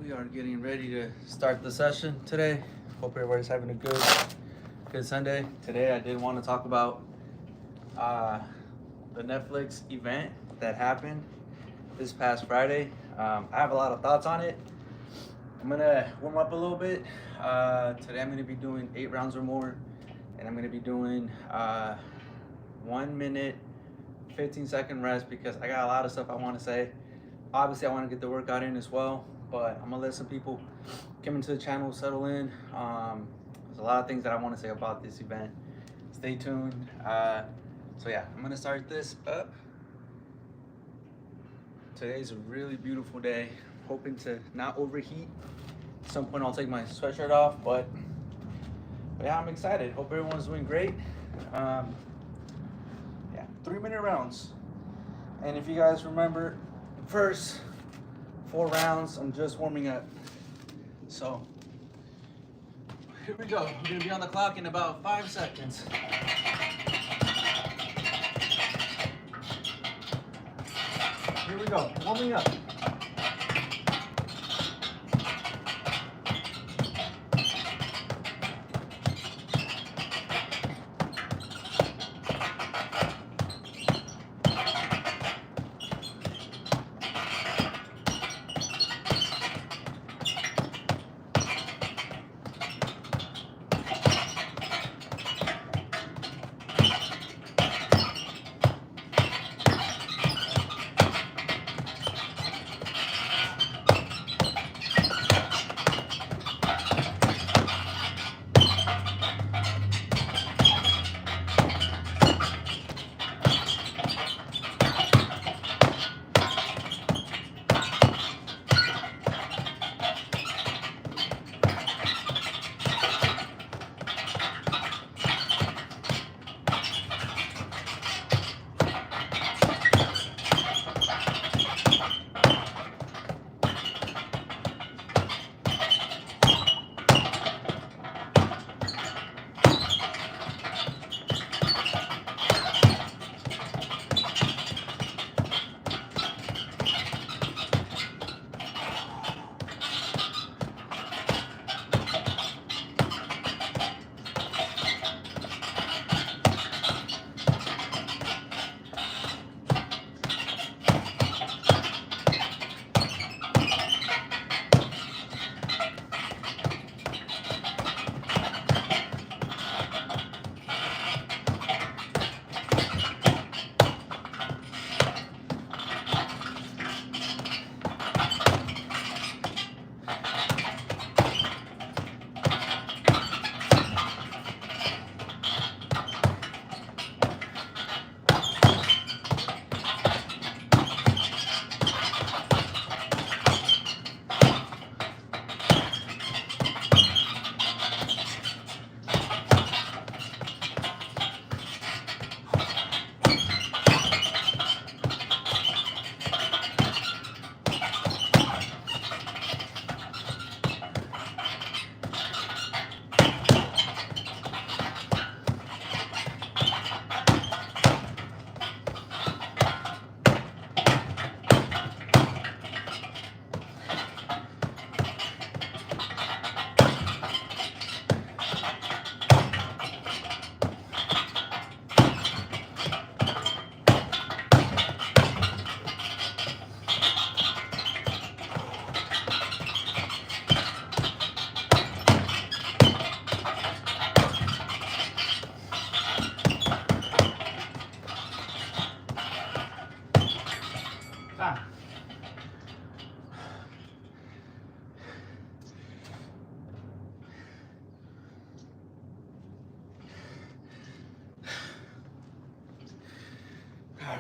We are getting ready to start the session today. Hope everybody's having a good Sunday. Today I did want to talk about the Netflix event that happened this past Friday. I have a lot of thoughts on it. I'm gonna warm up a little bit. Today I'm gonna be doing 8 rounds or more, and I'm gonna be doing 1 minute 15-second rest because I got a lot of stuff I want to say. Obviously I want to get the workout in as well, but I'm gonna let some people come into the channel, settle in. There's a lot of things that I want to say about this event. Stay tuned. So yeah, I'm gonna start this up. Today's a really beautiful day. Hoping to not overheat. At some point I'll take my sweatshirt off, but yeah, I'm excited. Hope everyone's doing great. Yeah, 3-minute rounds. And if you guys remember, first 4 rounds, I'm just warming up. So here we go. We're gonna be on the clock in about 5 seconds. Here we go, warming up.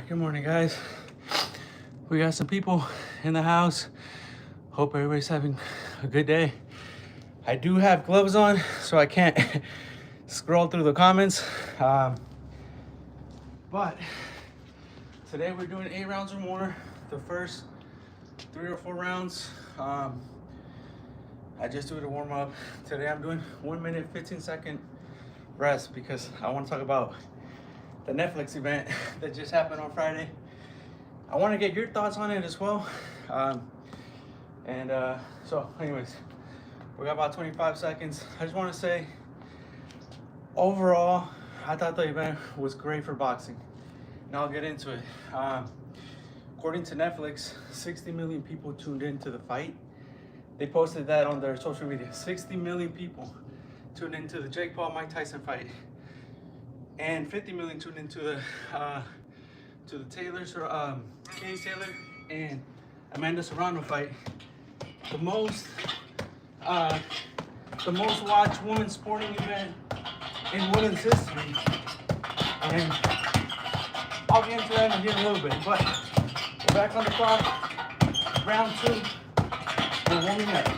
Good morning, guys. We got some people in the house. Hope everybody's having a good day. I do have gloves on, so I can't scroll through the comments. But today we're doing 8 rounds or more. The first 3 or 4 rounds, I just do it to warm up. Today I'm doing 1 minute 15-second rest because I want to talk about the Netflix event that just happened on Friday. I want to get your thoughts on it as well. And so anyways, we got about 25 seconds. I just want to say, overall, I thought the event was great for boxing. Now I'll get into it. According to Netflix, 60 million people tuned into the fight. They posted that on their social media. 60 million people tuned into the Jake Paul-Mike Tyson fight, and 50 million tuned into the Katie Taylor and Amanda Serrano fight. The most watched women's sporting event in women's history. And I'll get into that in a little bit, but we're back on the clock. Round 2. We're warming up.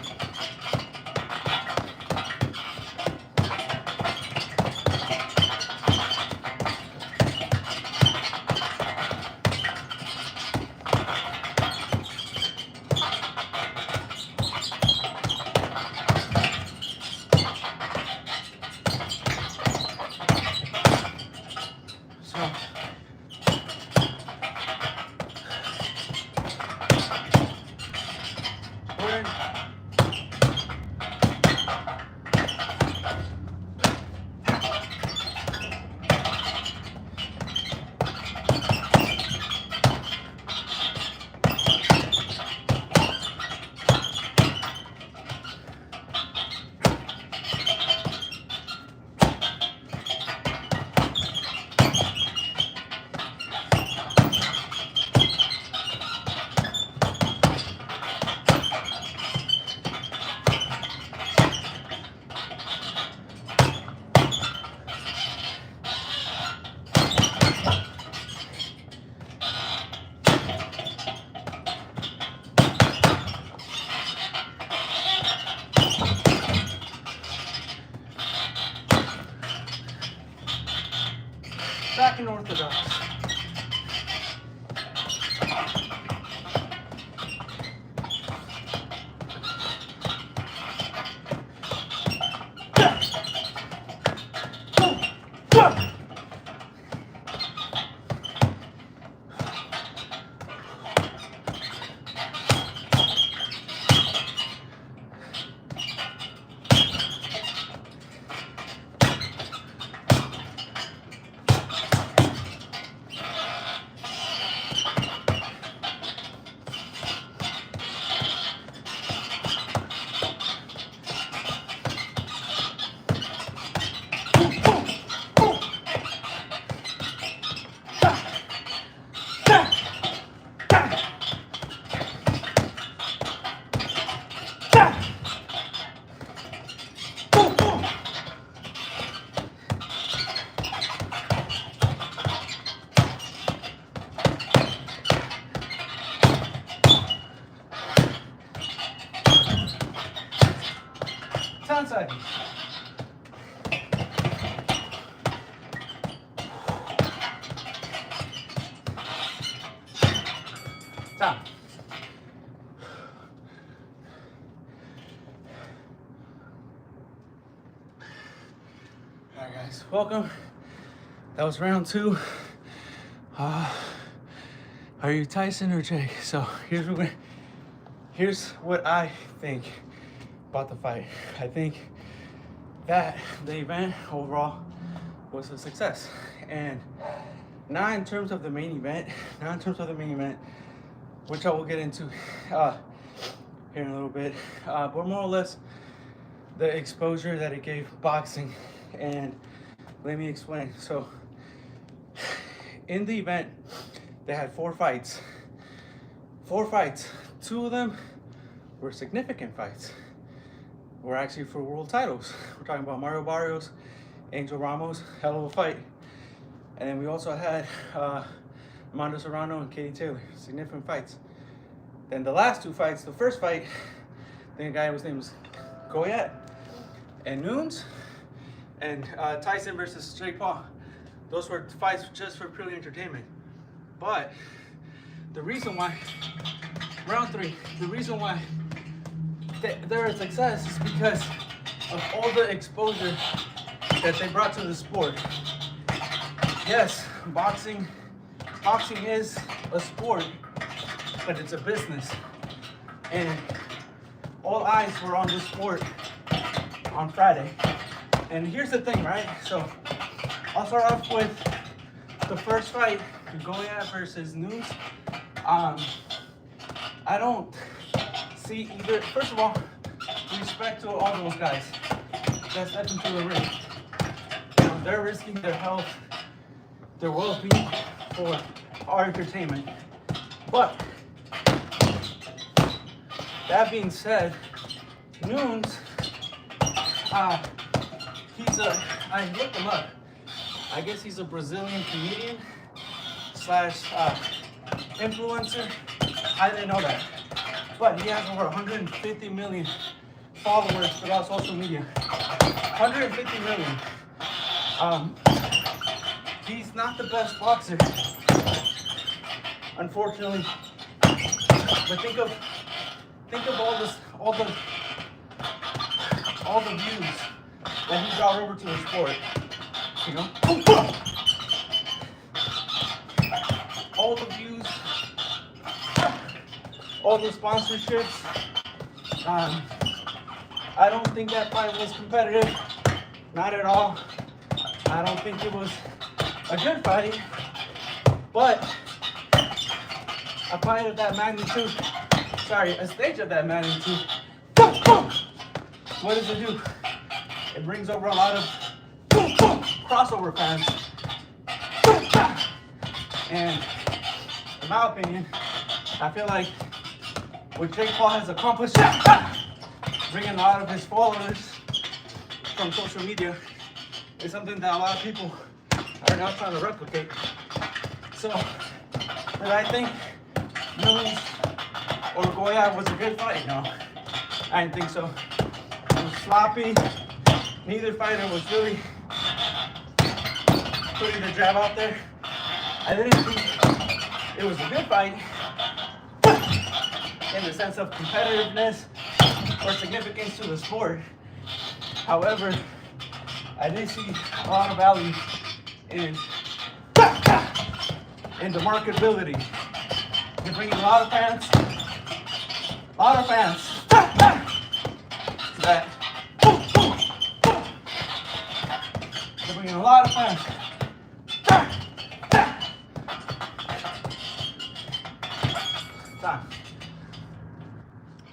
Back in orthodox. Downside. Down. Alright guys, welcome. That was round 2. Are you Tyson or Jake? So here's what I think about the fight. I think that the event overall was a success, and not in terms of the main event, which I will get into here in a little bit, but more or less the exposure that it gave boxing. And let me explain. So in the event, they had 4 fights. 2 of them were significant fights. Were actually for world titles. We're talking about Mario Barrios, Angel Ramos, hell of a fight. And then we also had Amanda Serrano and Katie Taylor, significant fights. Then the last 2 fights, the first fight, I think a guy whose name was Goyette and Nunes, and Tyson versus Jake Paul. Those were fights just for purely entertainment. But the reason why, round 3, the reason why they're a success is because of all the exposure that they brought to the sport. Yes, boxing is a sport, but it's a business. And all eyes were on this sport on Friday. And here's the thing, right? So I'll start off with the first fight, Goya versus Nunes. I don't see either. First of all, respect to all those guys that step into the ring. You know, they're risking their health, their well-being for our entertainment. But that being said, Nunes, I looked him up. I guess he's a Brazilian comedian slash influencer. I didn't know that. But he has over 150 million followers throughout social media. 150 million. He's not the best boxer, unfortunately. But think of all the views that he brought over to the sport. You know? All the views, all the sponsorships. I don't think that fight was competitive. Not at all. I don't think it was a good fight. But a fight of that magnitude, a stage of that magnitude, what does it do? It brings over a lot of crossover fans. And in my opinion, I feel like what Jake Paul has accomplished, bringing a lot of his followers from social media, is something that a lot of people are now trying to replicate. So, did I think Nunes or Goya was a good fight? No, I didn't think so. It was sloppy. Neither fighter was really putting the jab out there. I didn't think it was a good fight in the sense of competitiveness or significance to the sport. However, I did see a lot of value in the marketability. They're bringing a lot of fans that they're bringing a lot of fans.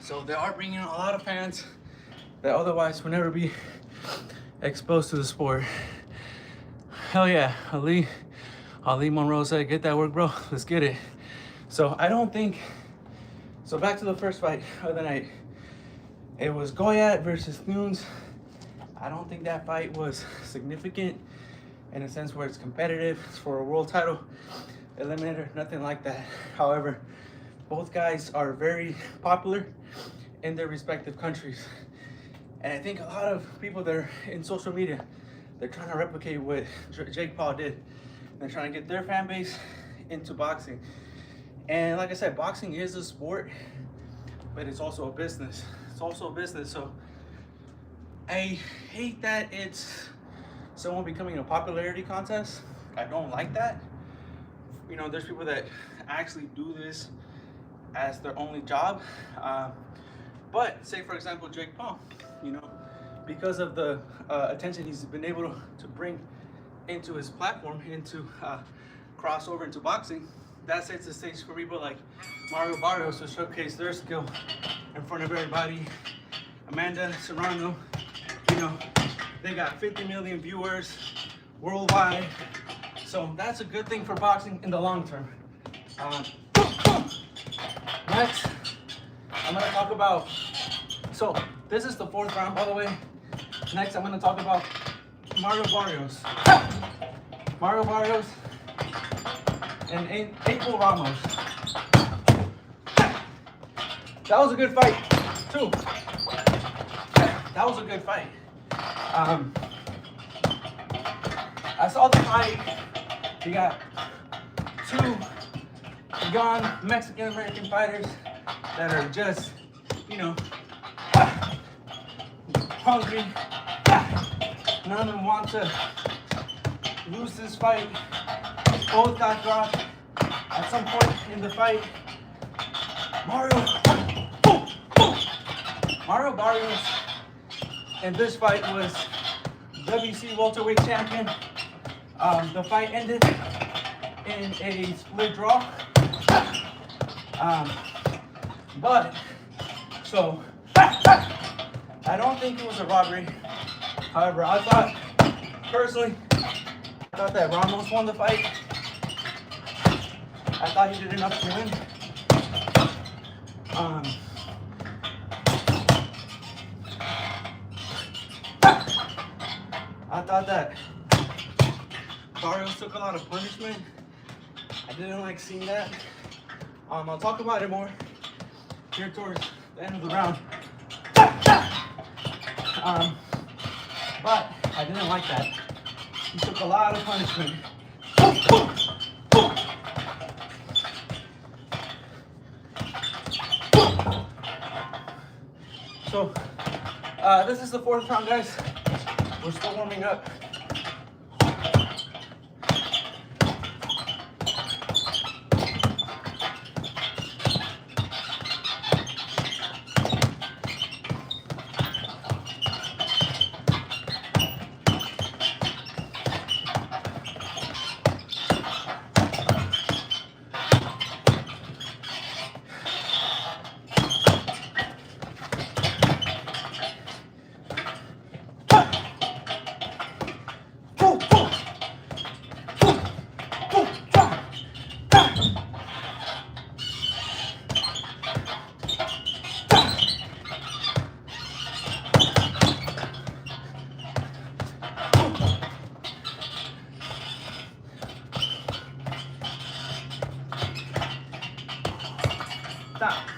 So they are bringing a lot of fans that otherwise would never be exposed to the sport. Hell yeah, Ali Monroe said, "Get that work, bro. Let's get it." So I don't think. So back to the first fight of the night. It was Goya versus Nunes. I don't think that fight was significant in a sense where it's competitive. It's for a world title, eliminator, nothing like that. However, both guys are very popular in their respective countries. And I think a lot of people that are in social media, they're trying to replicate what Jake Paul did. They're trying to get their fan base into boxing. And like I said, boxing is a sport, but it's also a business. So I hate that it's someone becoming a popularity contest. I don't like that. You know, there's people that actually do this as their only job. But say, for example, Jake Paul, you know, because of the attention he's been able to bring into his platform, into crossover into boxing, that sets the stage for people like Mario Barrios to showcase their skill in front of everybody. Amanda Serrano, you know, they got 50 million viewers worldwide. So that's a good thing for boxing in the long term. Next, I'm gonna talk about, so this is the fourth round, by the way. Next, I'm gonna talk about Mario Barrios and April Ramos. That was a good fight, too. That was a good fight. I saw the fight. You got two young Mexican-American fighters that are just, you know, hungry. None of them want to lose this fight. Both got dropped at some point in the fight. Mario Mario Barrios in this fight was WC welterweight champion. The fight ended in a split draw. So I don't think it was a robbery. However, personally, I thought that Ramos won the fight. I thought he did enough to win. I thought that Barrios took a lot of punishment. I didn't like seeing that. I'll talk about it more here towards the end of the round. But I didn't like that. He took a lot of punishment. So, this is the 4th round, guys. We're still warming up. Stop.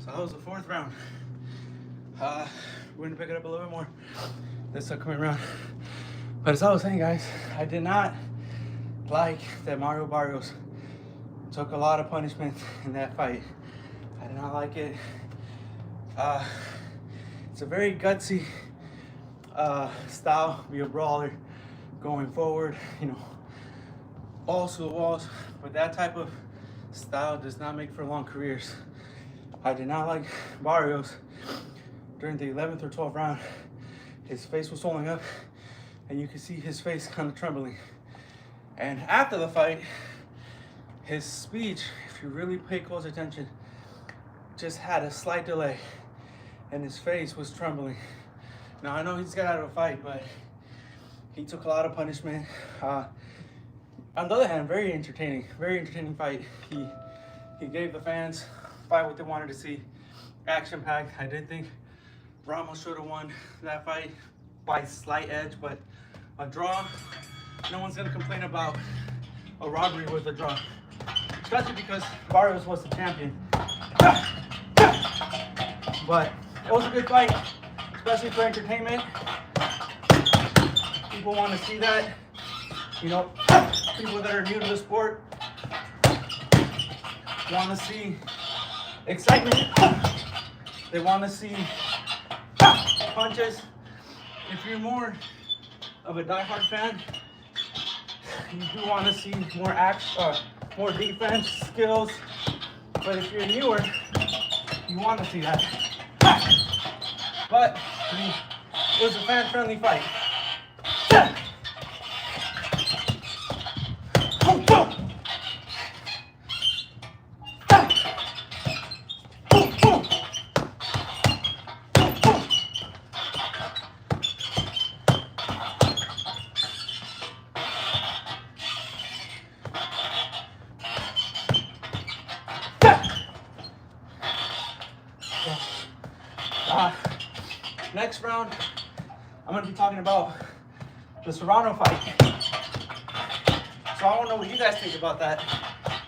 So that was the 4th round. We're gonna pick it up a little bit more this upcoming round. But as I was saying, guys, I did not like that Mario Barrios took a lot of punishment in that fight. I did not like it. It's a very gutsy style, be a brawler going forward, you know, balls to the walls. But that type of style does not make for long careers. I did not like Barrios during the 11th or 12th round. His face was swelling up, and you could see his face kind of trembling. And after the fight, his speech, if you really pay close attention, just had a slight delay, and his face was trembling. Now, I know he just got out of a fight, but he took a lot of punishment. On the other hand, very entertaining fight. He gave the fans fight what they wanted to see, action-packed. I did think Ramos should have won that fight by slight edge, but a draw, no one's gonna complain about a robbery with a draw, especially because Barrios was the champion. But it was a good fight, especially for entertainment. People want to see that, you know, people that are new to the sport want to see excitement. They want to see punches. If you're more of a diehard fan, you do want to see more action, more defense skills. But if you're newer, you want to see that. But I mean, it was a fan-friendly fight. Next round, I'm going to be talking about the Serrano fight. So I don't know what you guys think about that.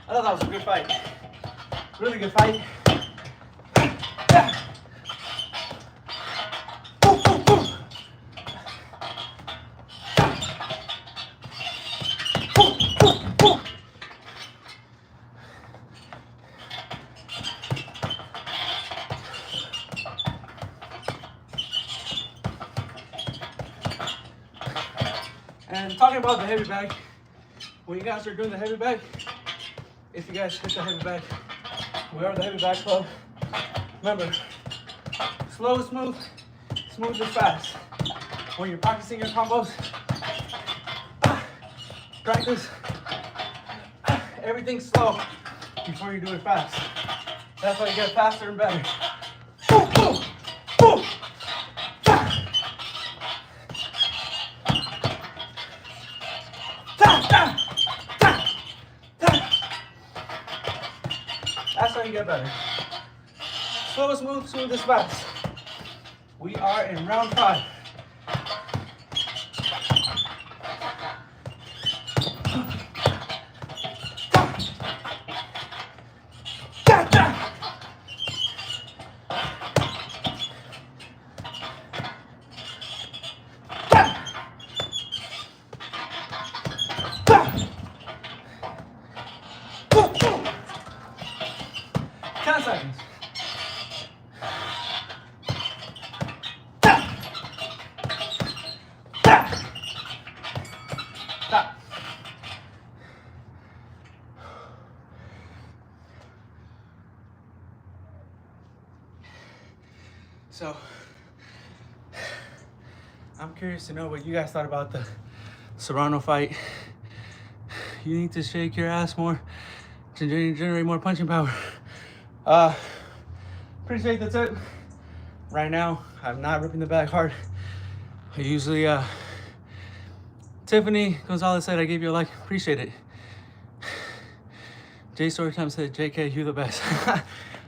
I thought that was a good fight. Really good fight. And talking about the heavy bag, when you guys are doing the heavy bag, if you guys hit the heavy bag, we are the heavy bag club. Remember, slow is smooth, smooth is fast. When you're practicing your combos, practice everything slow before you do it fast. That's how you get faster and better. Boom, boom, boom. That's how you get better. Slow is smooth, smooth is fast. We are in round 5. Seconds. Stop. So, I'm curious to know what you guys thought about the Serrano fight. You need to shake your ass more to generate more punching power. Appreciate the tip. Right now, I'm not ripping the bag hard. I usually, Tiffany Gonzalez said I gave you a like. Appreciate it. Jay Storytime said, JK, you the best.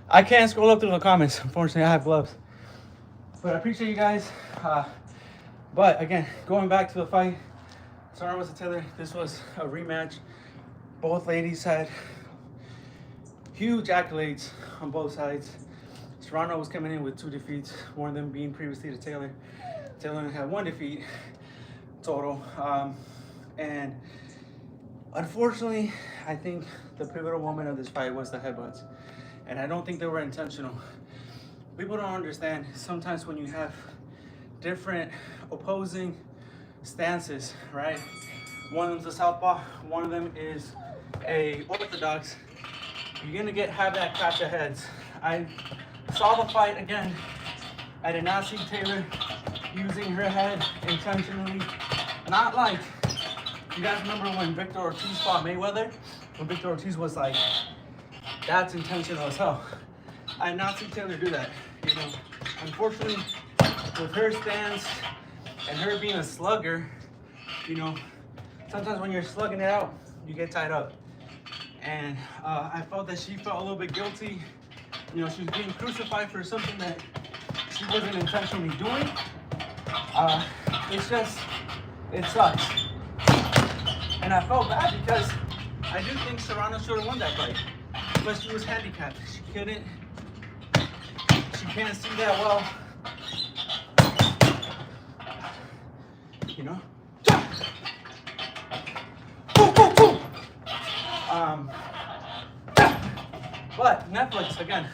I can't scroll up through the comments. Unfortunately, I have gloves. But I appreciate you guys. But again, going back to the fight, Serrano was a Taylor. This was a rematch. Both ladies had huge accolades on both sides. Serrano was coming in with 2 defeats, one of them being previously to Taylor. Taylor had 1 defeat total. And unfortunately, I think the pivotal moment of this fight was the headbutts. And I don't think they were intentional. People don't understand, sometimes when you have different opposing stances, right? One of them's a southpaw, one of them is a orthodox. You're gonna have that clash of heads. I saw the fight again. I did not see Taylor using her head intentionally. Not like, you guys remember when Victor Ortiz fought Mayweather? When Victor Ortiz was like, that's intentional as hell. I did not see Taylor do that. You know, unfortunately, with her stance and her being a slugger, you know, sometimes when you're slugging it out, you get tied up. And I felt that she felt a little bit guilty. You know, she was being crucified for something that she wasn't intentionally doing. It's just, it sucks. And I felt bad because I do think Serrano should have won that fight. But she was handicapped. She can't see that well. You know? But Netflix, again,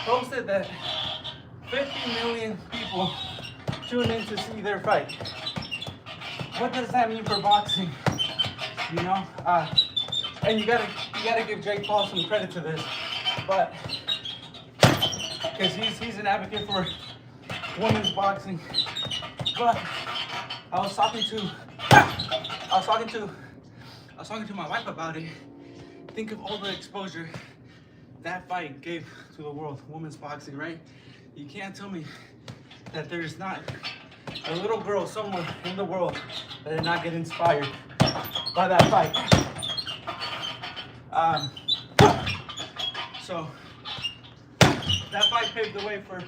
posted that 50 million people tune in to see their fight. What does that mean for boxing? You know? And you gotta give Jake Paul some credit to this. But, because he's an advocate for women's boxing. But I was talking to my wife about it. Think of all the exposure that fight gave to the world, women's boxing, right? You can't tell me that there's not a little girl somewhere in the world that did not get inspired by that fight. So that fight paved the way for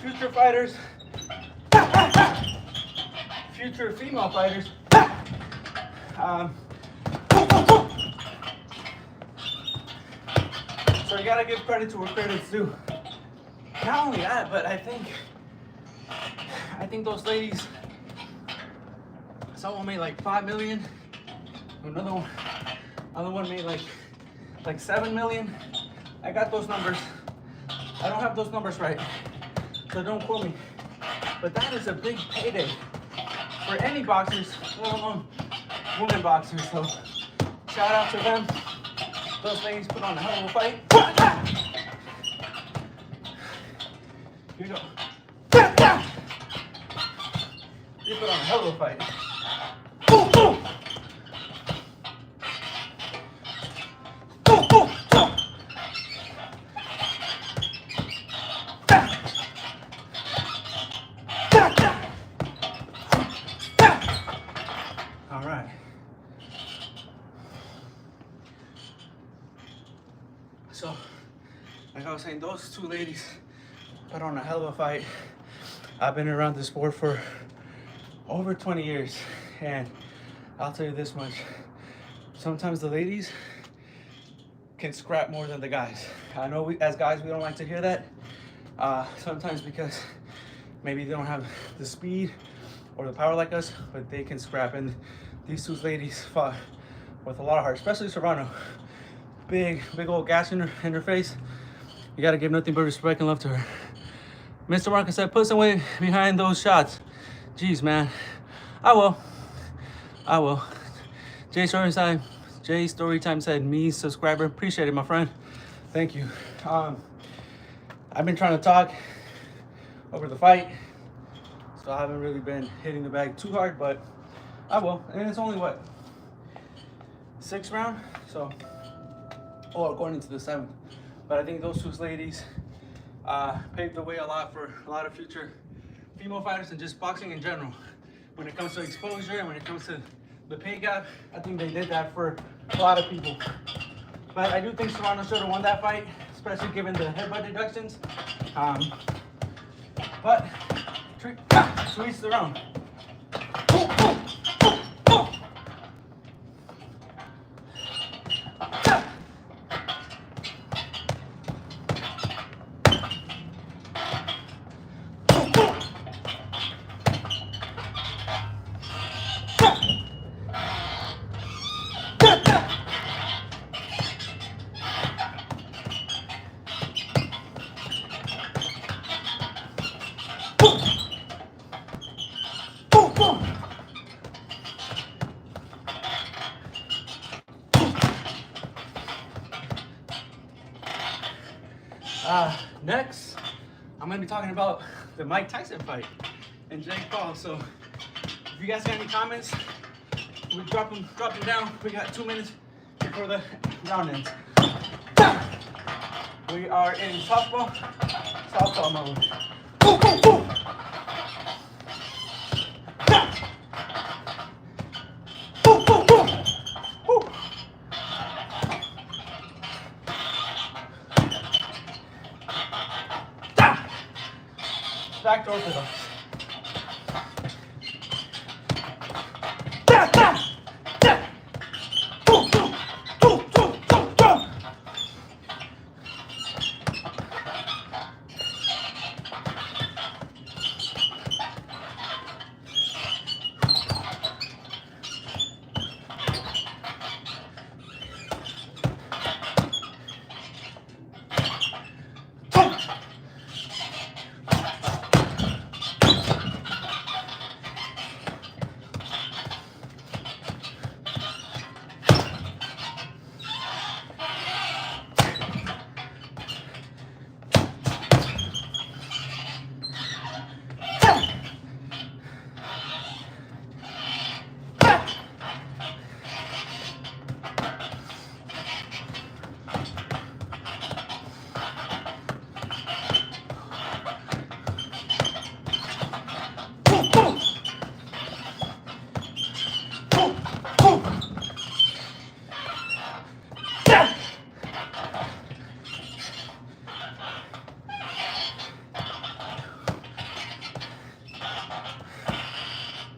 future fighters, future female fighters. So you gotta give credit to where credit's due. Not only that, but I think those ladies, someone made like 5 million, another one made like 7 million. I got those numbers. I don't have those numbers right, so don't quote me. But that is a big payday for any boxers, let alone women boxers. So Shout out to them. Those ladies put on a hell of a fight. Here you go. You put on a hell of a fight. Boom, boom. Boom, boom, boom. All right. So, like I was saying, those two ladies put on a hell of a fight. I've been around the sport for over 20 years, and I'll tell you this much. Sometimes the ladies can scrap more than the guys. I know we, as guys, we don't like to hear that. Sometimes because maybe they don't have the speed or the power like us, but they can scrap. And these two ladies fought with a lot of heart, especially Serrano. Big old gash in her face. You gotta give nothing but respect and love to her. Mr. Marcus said, put some weight behind those shots. Jeez, man. I will. Jay Storytime said, me subscriber. Appreciate it, my friend. Thank you. I've been trying to talk over the fight, so I haven't really been hitting the bag too hard, but I will. And it's only what, 6th round? So, or going into the 7th. But I think those two ladies paved the way a lot for a lot of future female fighters and just boxing in general. When it comes to exposure and when it comes to the pay gap, I think they did that for a lot of people. But I do think Serrano should have won that fight, especially given the headbutt deductions. But to each their own. Next, I'm gonna be talking about the Mike Tyson fight and Jake Paul. So if you guys got any comments, we drop them down. We got 2 minutes before the round ends. We are in softball mode. Boom, boom, boom. Boom, boom, boom. Woo. Back to orthodox. Boom, boom, boom, boom, boom, boom.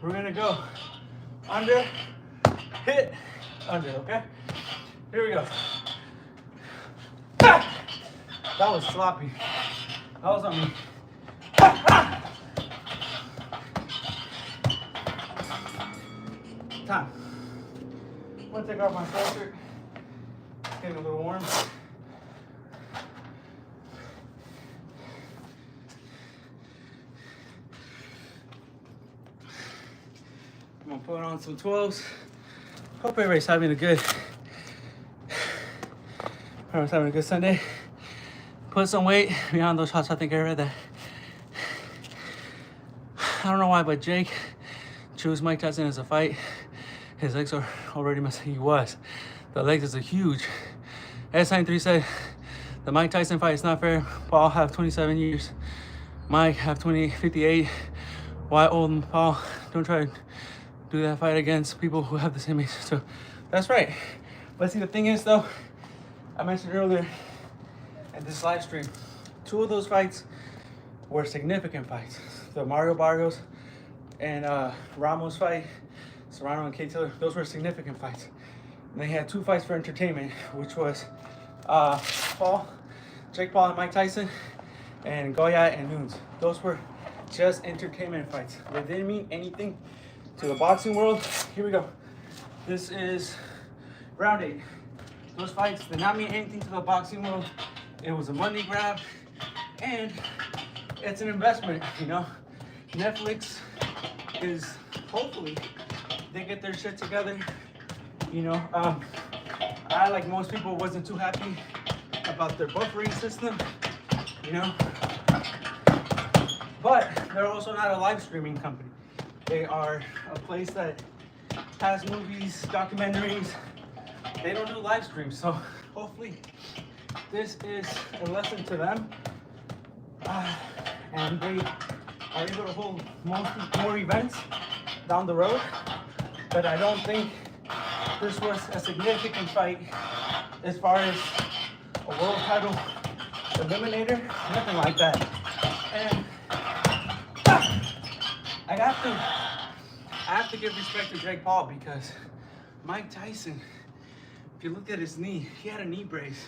We're gonna go under, hit, under, okay? Here we go. That was sloppy. That was on me. Time. I'm gonna take off my sweatshirt. Getting a little warm. I'm gonna put on some 12s. Hope everybody's having a good I was having a good Sunday. Put some weight behind those shots. I think I read that. I don't know why, but Jake chose Mike Tyson as a fight. His legs are already messing. He was. The legs is a huge. S93 said the Mike Tyson fight is not fair. Paul have 27 years. Mike have 58. Why old Paul? Don't try to do that fight against people who have the same age. So that's right. But see, the thing is though, I mentioned earlier in this live stream, 2 of those fights were significant fights. The Mario Barrios and Ramos fight, Serrano and K. Taylor, those were significant fights. And they had 2 fights for entertainment, which was Jake Paul and Mike Tyson, and Goya and Nunes. Those were just entertainment fights. They didn't mean anything to the boxing world. Here we go. This is round 8. Those fights did not mean anything to the boxing world. It was a money grab, and it's an investment, you know. Netflix is, hopefully, they get their shit together. You know, I, like most people, wasn't too happy about their buffering system, you know. But they're also not a live streaming company. They are a place that has movies, documentaries. They don't do live streams, so hopefully this is a lesson to them. And they are able to hold more events down the road. But I don't think this was a significant fight as far as a world title eliminator, nothing like that. And I have to give respect to Jake Paul, because Mike Tyson, if you look at his knee, he had a knee brace.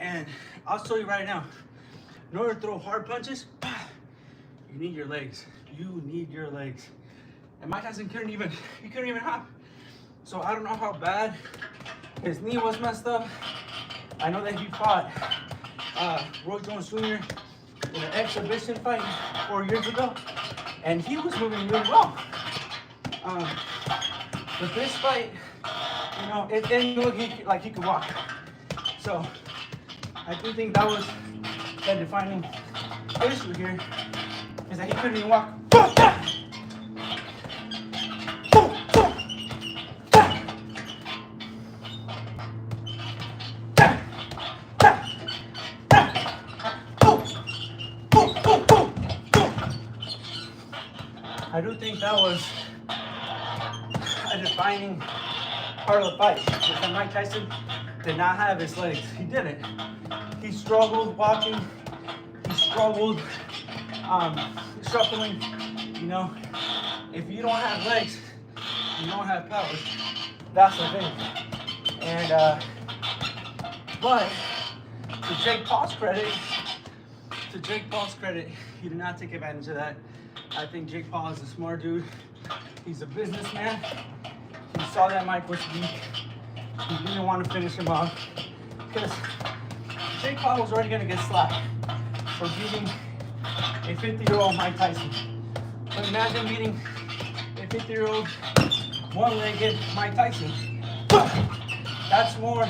And I'll show you right now, in order to throw hard punches, you need your legs. You need your legs. And Mike Tyson couldn't even hop. So I don't know how bad his knee was messed up. I know that he fought Roy Jones Jr. in an exhibition fight 4 years ago, and he was moving really well. But this fight, you know, it didn't look like he could walk. So I do think that was the defining issue here, is that he couldn't even walk. I do think that was a defining part of the fight, because Mike Tyson did not have his legs. He didn't. He struggled walking. He struggled shuffling. You know, if you don't have legs, you don't have power. That's the thing. And but to Jake Paul's credit, he did not take advantage of that. I think Jake Paul is a smart dude. He's a businessman. He saw that Mike was weak. He didn't want to finish him off, because Jake Paul was already going to get slapped for beating a 50-year-old Mike Tyson. But imagine beating a 50-year-old one-legged Mike Tyson. That's more.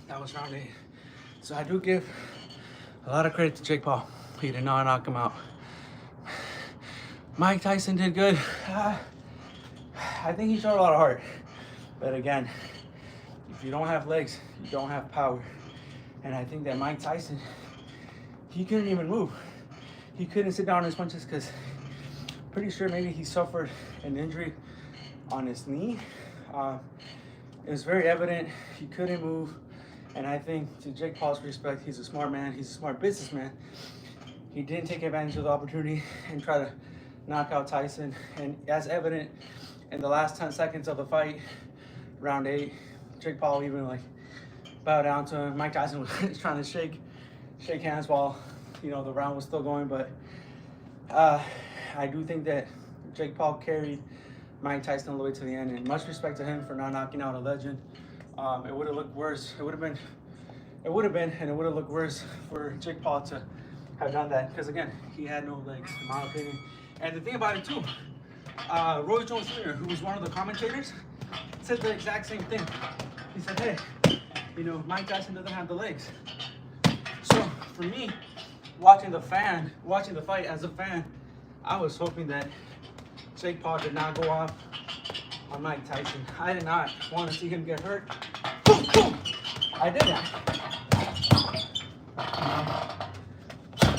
That was round 8. So I do give a lot of credit to Jake Paul. He did not knock him out. Mike Tyson did good. I think he showed a lot of heart. But again, if you don't have legs, you don't have power. And I think that Mike Tyson, he couldn't even move. He couldn't sit down on his punches, because pretty sure maybe he suffered an injury on his knee. It was very evident he couldn't move. And I think, to Jake Paul's respect, he's a smart man. He's a smart businessman. He didn't take advantage of the opportunity and try to knock out Tyson. And as evident in the last 10 seconds of the fight, round 8, Jake Paul even bowed down to him. Mike Tyson was trying to shake hands while, you know, the round was still going. But I do think that Jake Paul carried Mike Tyson all the way to the end. And much respect to him for not knocking out a legend. It would have looked worse. It would have been, and it would have looked worse for Jake Paul to have done that. Because again, he had no legs, in my opinion. And the thing about it too, Roy Jones Jr., who was one of the commentators, said the exact same thing. He said, hey, you know, Mike Tyson doesn't have the legs. So for me, watching the fight as a fan, I was hoping that Jake Paul did not go off on Mike Tyson. I did not want to see him get hurt. Boom, boom. I didn't.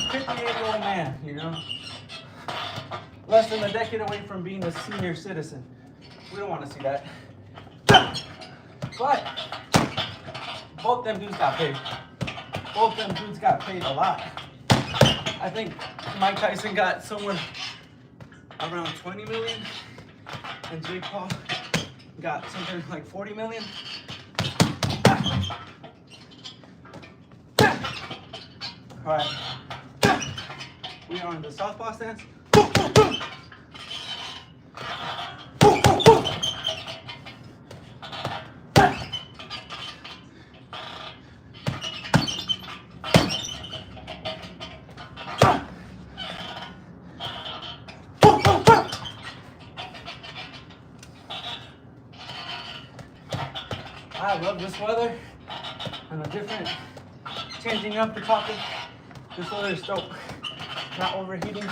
58-year-old man, you know, less than a decade away from being a senior citizen. We don't want to see that. But both them dudes got paid. Both them dudes got paid a lot. I think Mike Tyson got somewhere around 20 million, and Jake Paul got something like 40 million. All right, we are in the southpaw stance. I love this weather and a different, changing up the topic. This weather is dope. Not overheating.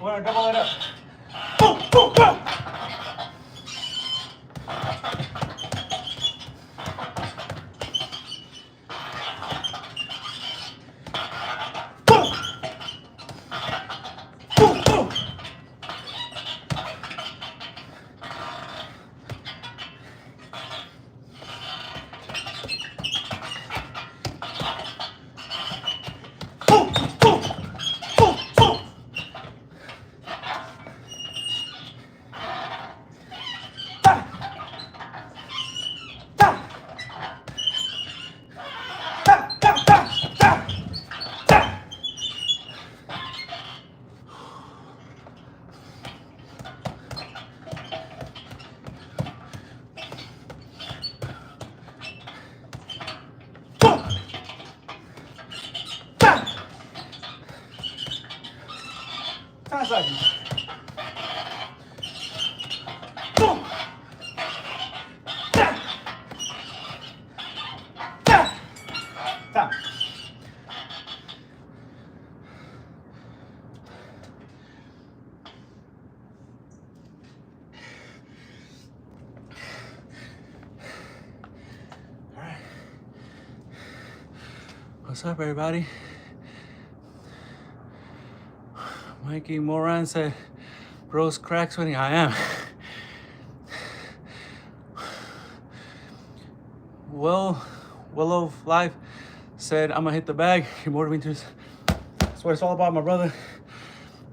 We're gonna double it up. Boom, boom, boom. Seconds. Boom. Time. All right. What's up, everybody? Mikey Moran said, bro's crack sweating. I am. Willow Life said, I'm gonna hit the bag. You're more than just. That's what it's all about, my brother.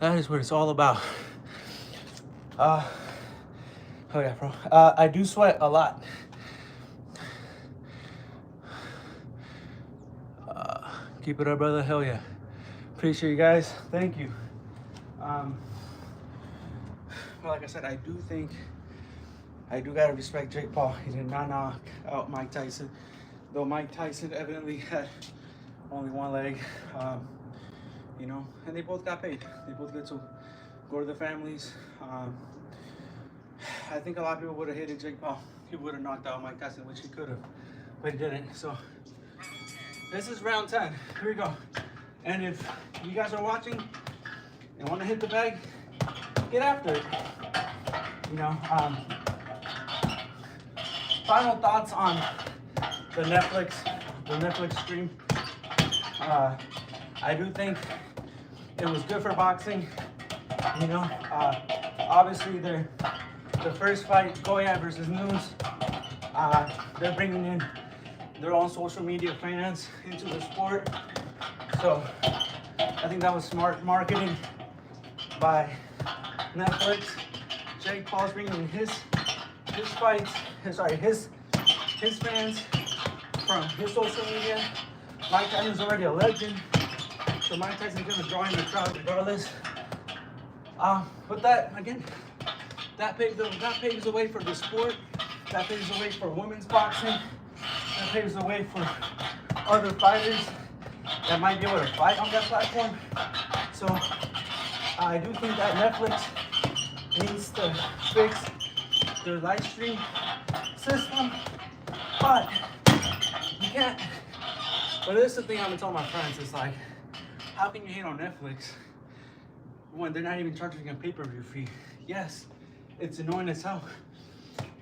That is what it's all about. Oh yeah, bro. I do sweat a lot. Keep it up, brother. Hell yeah. Appreciate you guys. Thank you. Well, like I said, I do gotta respect Jake Paul. He did not knock out Mike Tyson, though Mike Tyson evidently had only one leg. You know, and they both got paid. They both get to go to their families. I think a lot of people would have hated Jake Paul. He would have knocked out Mike Tyson, which he could have, but he didn't. So this is round 10. Here we go. And if you guys are watching and want to hit the bag, get after it. You know, final thoughts on the Netflix stream. I do think it was good for boxing. You know, obviously the first fight, Goya versus Nunes, they're bringing in their own social media fans into the sport. So I think that was smart marketing by Netflix. Jake Paul's bringing his fights, his fans from his social media. Mike Tyson's already a legend, so Mike Tyson's gonna draw in the crowd regardless. But that again, that paves the way for the sport. That paves the way for women's boxing. That paves the way for other fighters that might be able to fight on that platform. So I do think that Netflix needs to fix their live stream system, but you can't. But this is the thing I've been telling my friends, it's like, how can you hate on Netflix when they're not even charging a pay-per-view fee? Yes, it's annoying as hell,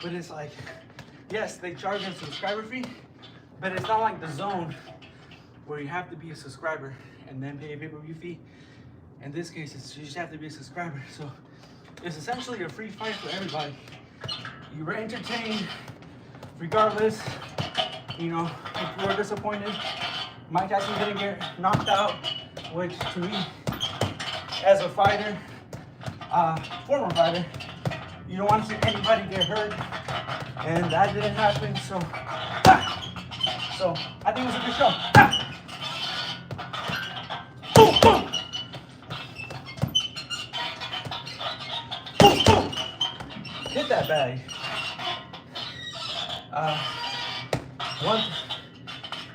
but it's like, yes, they charge a subscriber fee, but it's not like the Zone where you have to be a subscriber and then pay a pay-per-view fee. In this case, you just have to be a subscriber. So it's essentially a free fight for everybody. You were entertained regardless. You know, if you were disappointed, Mike Tyson didn't get knocked out, which to me, as a fighter, former fighter, you don't want to see anybody get hurt, and that didn't happen. So I think it was a good show. Boom, boom. Hit that bag.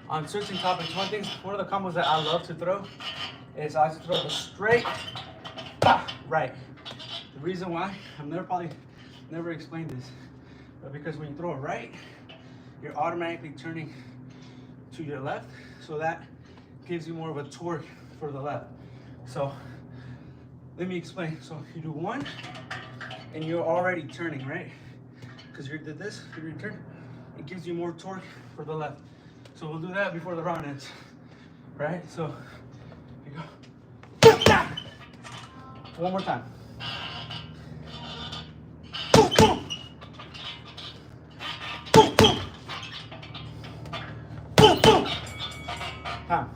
On switching topics, one of the combos that I love to throw is I like to throw a straight right. The reason why, I've never explained this, but because when you throw a right, you're automatically turning to your left, so that gives you more of a torque for the left. So let me explain. So you do one, and you're already turning, right? Because you did this, you turn, it gives you more torque for the left. So we'll do that before the round ends, right? So you go. One more time. Boom, boom. Boom, boom. Boom, boom. Time.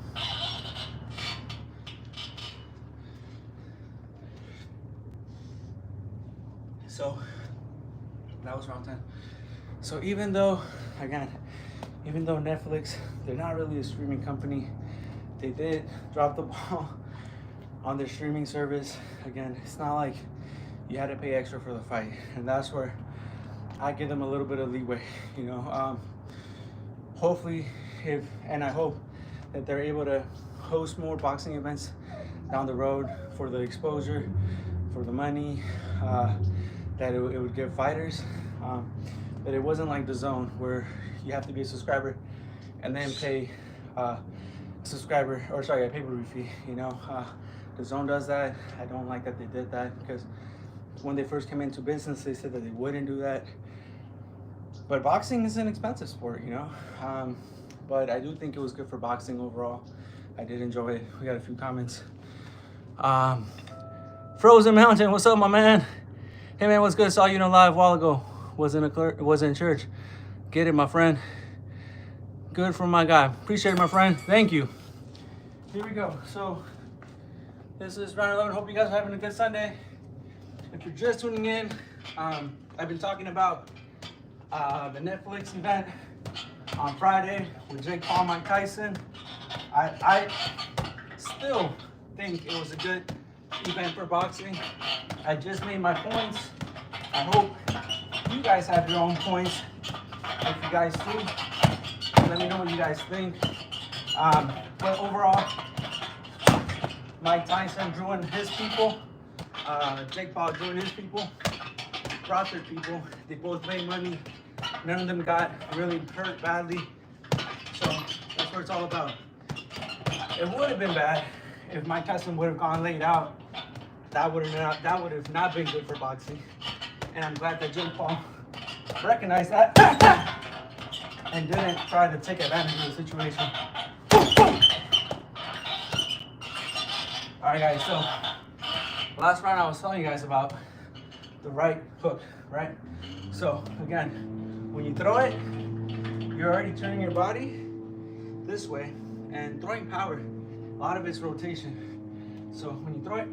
So that was round 10. So even though Netflix, they're not really a streaming company, they did drop the ball on their streaming service. Again, it's not like you had to pay extra for the fight, and that's where I give them a little bit of leeway, you know. Hopefully, I hope that they're able to host more boxing events down the road for the exposure, for the money that it would give fighters. But it wasn't like the Zone where you have to be a subscriber and then pay a pay-per-view fee, you know. The Zone does that. I don't like that they did that, because when they first came into business, they said that they wouldn't do that. But boxing is an expensive sport, you know. But I do think it was good for boxing overall. I did enjoy it. We got a few comments. Frozen Mountain, what's up, my man? Hey man, what's good? Saw you in a live a while ago. Was in church. Get it, my friend. Good for my guy. Appreciate it, my friend. Thank you. Here we go. So this is round 11. Hope you guys are having a good Sunday. If you're just tuning in, I've been talking about the Netflix event on Friday with Jake Paul, Mike Tyson. I still think it was a good event for boxing. I just made my points. I hope you guys have your own points. If you guys do, let me know what you guys think. But overall, Mike Tyson drew in his people. Jake Paul drew in his people. Brought their people. They both made money. None of them got really hurt badly. So that's what it's all about. It would have been bad if Mike Tyson would have gone laid out. That would have not been good for boxing. And I'm glad that Jake Paul recognized that and didn't try to take advantage of the situation. All right, guys, so last round I was telling you guys about the right hook, right? So again, when you throw it, you're already turning your body this way, and throwing power, a lot of it's rotation. So when you throw it,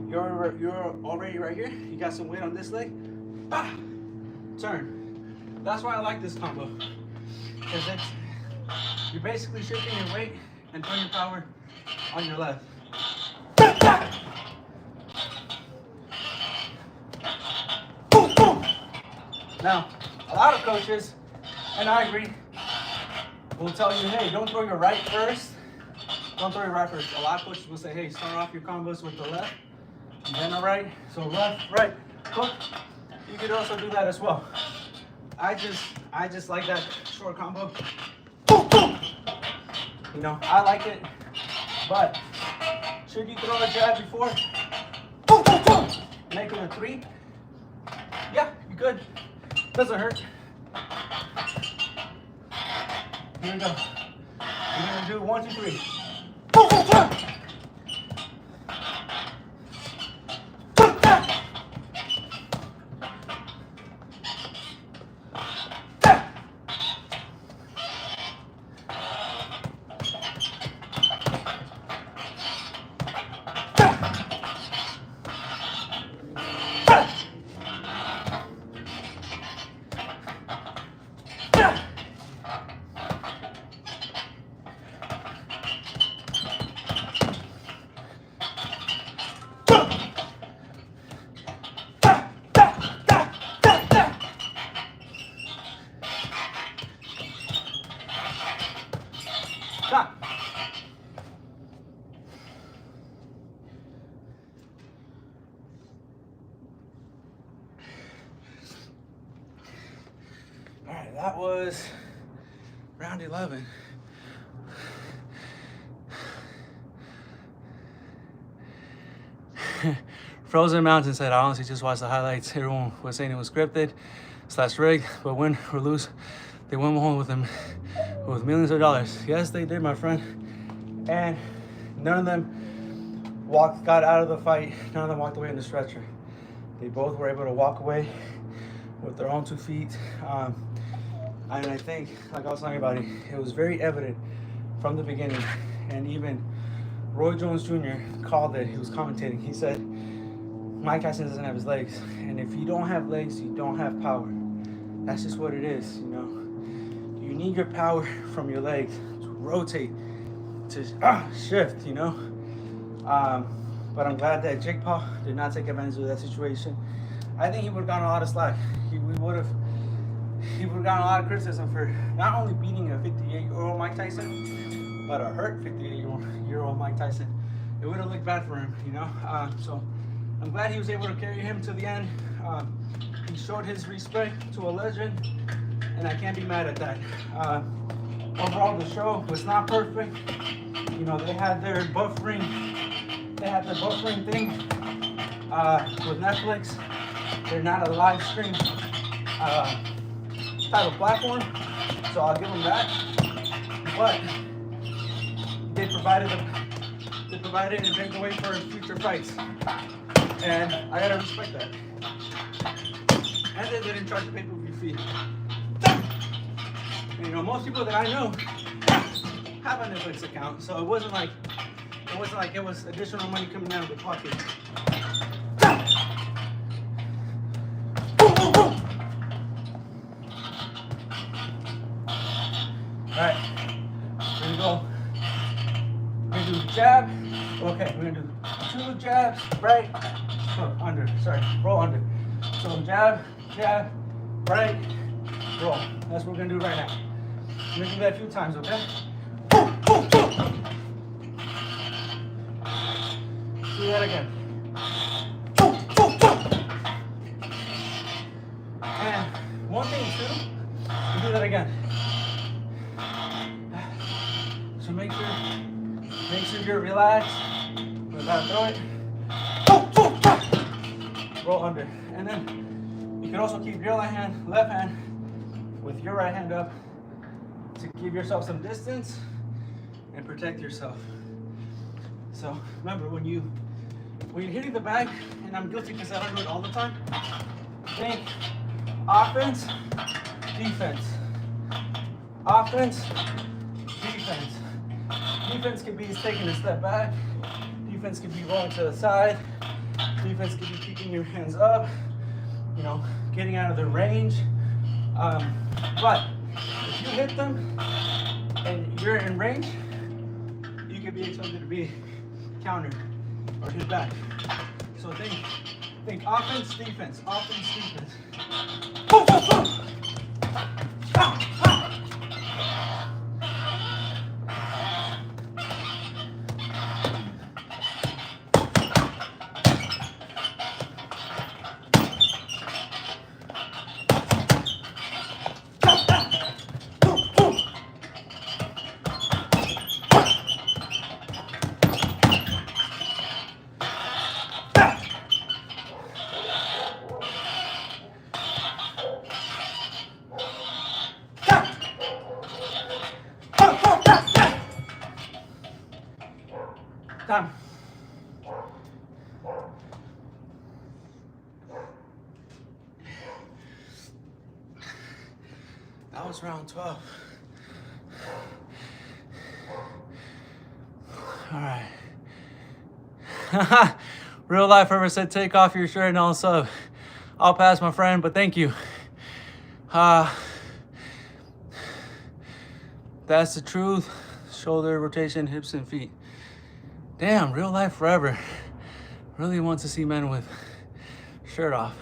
you're already right here. You got some weight on this leg. Turn. That's why I like this combo. Because you're basically shifting your weight and putting your power on your left. Now, a lot of coaches, and I agree, will tell you, hey, don't throw your right first. Don't throw your right first. A lot of coaches will say, hey, start off your combos with the left, and then the right. So left, right, hook. You could also do that as well. I just like that short combo. You know, I like it, but should you throw a jab before? Make it a 3. Yeah, you could. Doesn't hurt. Here we go. We're gonna do 1, 2, 3. Stop. All right, that was round 11. Frozen Mountain said, I honestly just watched the highlights. Everyone was saying it was scripted / rigged, but win or lose, they went home with them with millions of dollars. Yes, they did, my friend. And none of them got out of the fight. None of them walked away in the stretcher. They both were able to walk away with their own 2 feet. And I think, like I was talking about, it was very evident from the beginning. And even Roy Jones Jr. called it. He was commentating. He said, Mike Tyson doesn't have his legs. And if you don't have legs, you don't have power. That's just what it is, you know. You need your power from your legs to rotate, to shift, you know. But I'm glad that Jake Paul did not take advantage of that situation. I think he would have gotten a lot of slack. He would have gotten a lot of criticism for not only beating a 58-year-old Mike Tyson, but a hurt 58-year-old Mike Tyson. It would have looked bad for him, you know. So I'm glad he was able to carry him to the end. He showed his respect to a legend, and I can't be mad at that. Overall, the show was not perfect. You know, they had their buffering thing with Netflix. They're not a live stream type of platform, so I'll give them that. But they provided and paved the way for future fights, and I gotta respect that. And they didn't charge the pay-per-view fee. And, you know, most people that I know have a Netflix account, so it wasn't like it was additional money coming out of the pocket. All right, we're gonna do jab. Okay, we're gonna do 2 jabs, right, under. Sorry, roll under. So jab, right, roll. That's what we're gonna do right now. We're gonna do that a few times, okay? Do that again. And one thing too, we'll do that again. So make sure you're relaxed. We're about to throw it. Roll under. And then you can also keep your left hand with your right hand up to give yourself some distance and protect yourself. So remember, when you're hitting the bag, and I'm guilty because I don't do it all the time, think offense, defense. Offense, defense. Defense can be taking a step back. Defense could be rolling to the side. Defense could be keeping your hands up, you know, getting out of their range. But if you hit them and you're in range, you could be expected to be countered or hit back. So think offense, defense, offense, defense. Boom, boom, boom. Ah, ah. Time. That was round 12. All right. Real life ever said take off your shirt and all sub. I'll pass, my friend, but thank you. That's the truth. Shoulder rotation, hips and feet. Damn, real life forever. Really wants to see men with shirt off.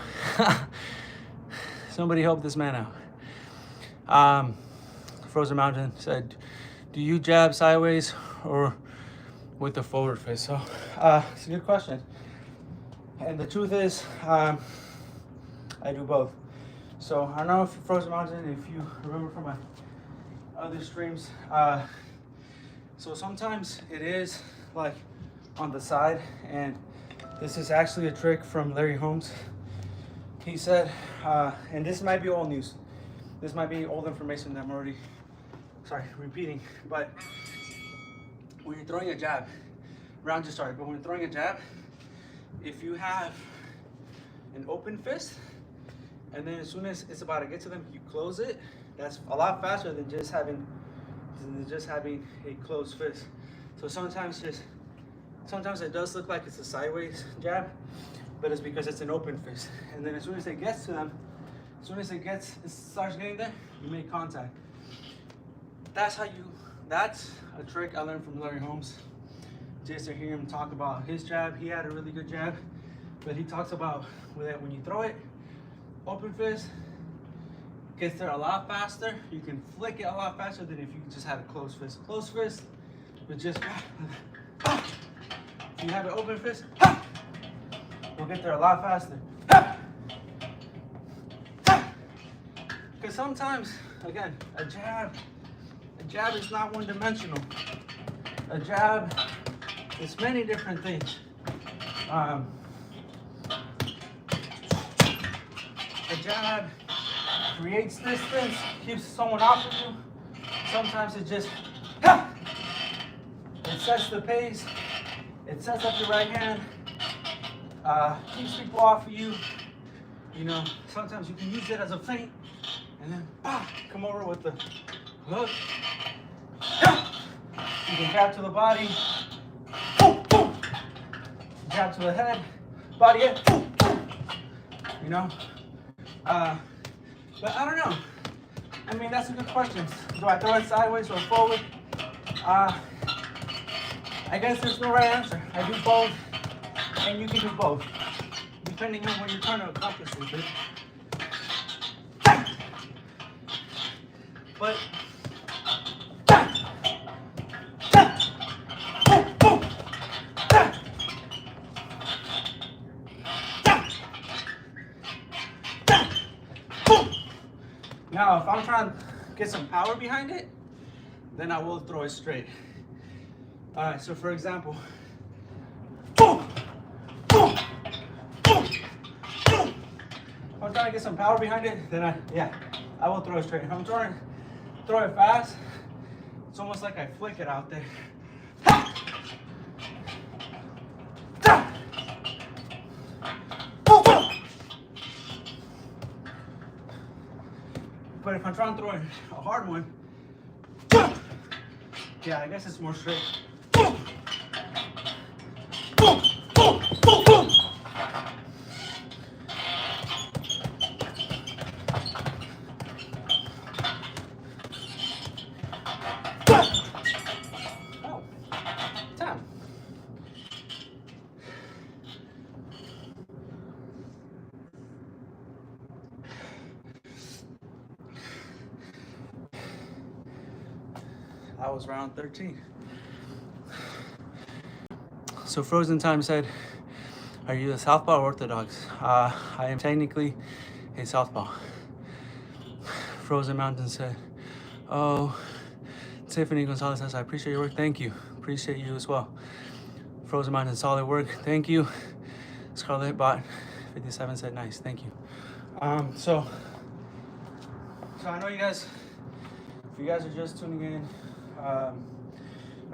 Somebody help this man out. Frozen Mountain said, do you jab sideways or with the forward fist? So it's a good question. And the truth is, I do both. So I don't know if Frozen Mountain, if you remember from my other streams, so sometimes it is like on the side, and this is actually a trick from Larry Holmes. He said, and this might be old news, this might be old information that I'm already repeating, but when you're throwing a jab, round just started, but when you're throwing a jab, if you have an open fist and then as soon as it's about to get to them you close it, that's a lot faster than just having a closed fist. So sometimes it does look like it's a sideways jab, but it's because it's an open fist. And then as soon as it gets to them, as soon as it starts getting there, you make contact. That's a trick I learned from Larry Holmes. Just to hear him talk about his jab, he had a really good jab, but he talks about when you throw it, open fist, gets there a lot faster. You can flick it a lot faster than if you just had a closed fist. Closed fist, but just if you have an open fist, you'll get there a lot faster. Because sometimes, again, a jab is not one-dimensional. A jab is many different things. A jab creates distance, keeps someone off of you. Sometimes it just, it sets the pace, it sets up your right hand, keeps people off of you. You know, sometimes you can use it as a feint, and then come over with the hook. You can jab to the body, jab to the head, body in, you know. But I don't know. I mean, that's a good question. Do I throw it sideways or forward? I guess there's no right answer. I do both, and you can do both, depending on what you're trying to accomplish with it. But now, if I'm trying to get some power behind it, then I will throw it straight. All right, so for example, boom, boom, boom, boom. If I'm trying to get some power behind it, then I will throw it straight. If I'm trying to throw it fast, it's almost like I flick it out there. But if I'm trying to throw a hard one, yeah, I guess it's more straight. That was round 13. So Frozen Time said, are you a southpaw or orthodox? I am technically a southpaw. Frozen Mountain said, oh, Tiffany Gonzalez says, I appreciate your work. Thank you. Appreciate you as well. Frozen Mountain, solid work. Thank you. Scarlet Bot 57 said, nice. Thank you. So I know you guys, if you guys are just tuning in,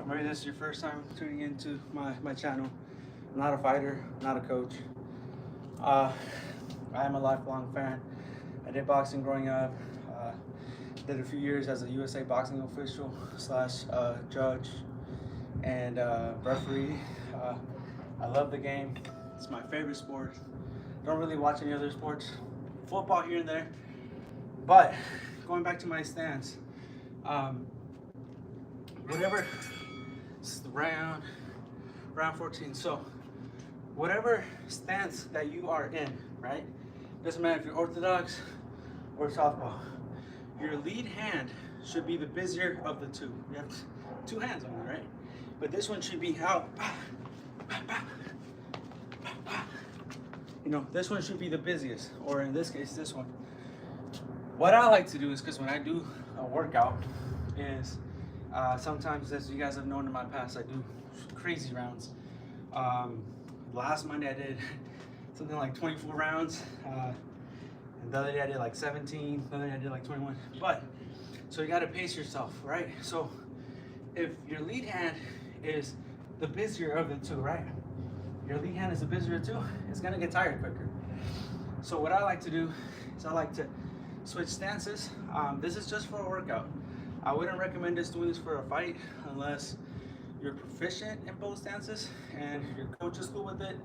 maybe this is your first time tuning into my channel. I'm not a fighter, not a coach. I am a lifelong fan. I did boxing growing up. Did a few years as a USA boxing official / judge and referee. I love the game. It's my favorite sport. Don't really watch any other sports. Football here and there. But going back to my stance, whatever, this is the round 14. So whatever stance that you are in, right? Doesn't matter if you're orthodox or southpaw. Your lead hand should be the busier of the two. You have two hands on it, right? But this one should be out. You know, this one should be the busiest, or in this case, this one. What I like to do is, because when I do a workout, is sometimes, as you guys have known in my past, I do crazy rounds. Last Monday I did something like 24 rounds. And the other day I did like 17, the other day I did like 21. But, so you gotta pace yourself, right? So if your lead hand is the busier of the two, right? Your lead hand is the busier of the two, it's gonna get tired quicker. So what I like to do is I like to switch stances. This is just for a workout. I wouldn't recommend doing this for a fight unless you're proficient in both stances and your coach is cool with it.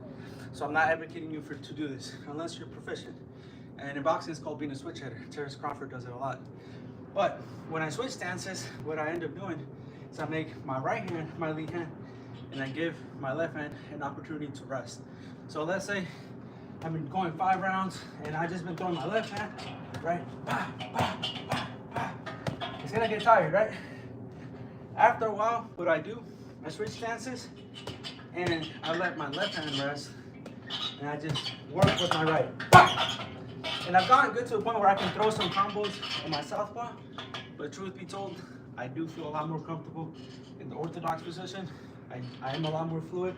So I'm not advocating you to do this unless you're proficient. And in boxing, it's called being a switch hitter. Terrence Crawford does it a lot. But when I switch stances, what I end up doing is I make my right hand my lead hand, and I give my left hand an opportunity to rest. So let's say I've been going 5 rounds, and I just been throwing my left hand, right? Bah, bah, bah, bah. It's gonna get tired, right? After a while, what I do, I switch stances, and I let my left hand rest, and I just work with my right. Bah! And I've gotten good to a point where I can throw some combos in my southpaw, but truth be told, I do feel a lot more comfortable in the orthodox position. I am a lot more fluid,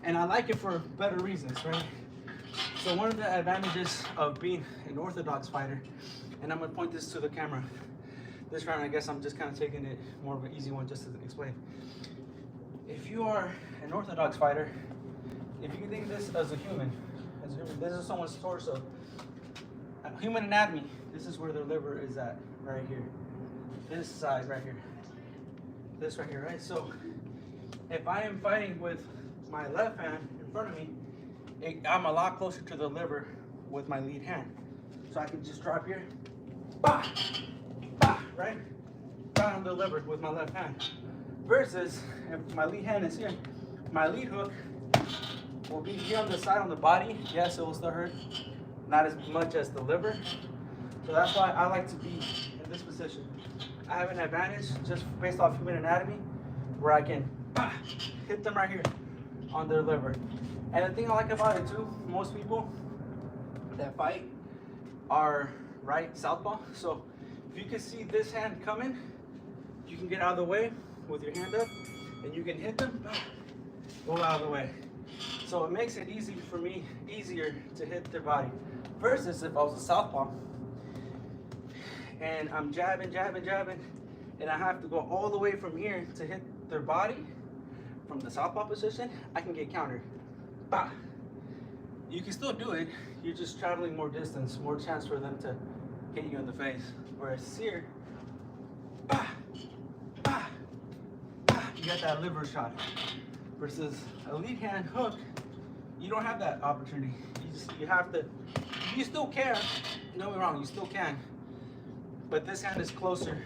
and I like it for better reasons, right? So one of the advantages of being an orthodox fighter, and I'm gonna point this to the camera. This round, I guess I'm just kind of taking it more of an easy one just to explain. If you are an orthodox fighter, if you think this as a human, this is someone's torso. Human anatomy, this is where their liver is at, right here. This side right here. This right here, right? So if I am fighting with my left hand in front of me, I'm a lot closer to the liver with my lead hand. So I can just drop here, bah, bah, right? Right on the liver with my left hand. Versus if my lead hand is here, my lead hook will be here on the side on the body. Yes, it will still hurt. Not as much as the liver. So that's why I like to be in this position. I have an advantage just based off human anatomy where I can hit them right here on their liver. And the thing I like about it too, most people that fight are right southpaw. So if you can see this hand coming, you can get out of the way with your hand up and you can hit them, go out of the way. So it makes it easy for me, easier to hit their body. Versus if I was a southpaw and I'm jabbing, and I have to go all the way from here to hit their body from the southpaw position, I can get countered. Bah. You can still do it, you're just traveling more distance, more chance for them to hit you in the face. Whereas here, bah, bah, bah, you got that liver shot. Versus a lead hand hook, you don't have that opportunity. You have to, you still can, don't get me wrong, you still can. But this hand is closer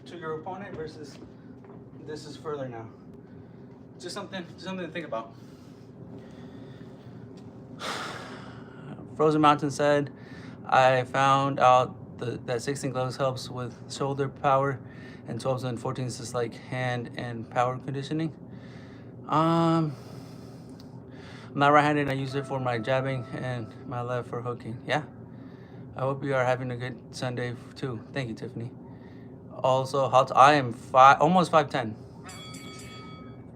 to your opponent versus this is further now. Just something to think about. Frozen Mountain said, I found out that 16 gloves helps with shoulder power, and 12s and 14s is like hand and power conditioning. I'm not right-handed. I use it for my jabbing and my left for hooking. Yeah. I hope you are having a good Sunday too. Thank you, Tiffany. Also, I am almost 5'10".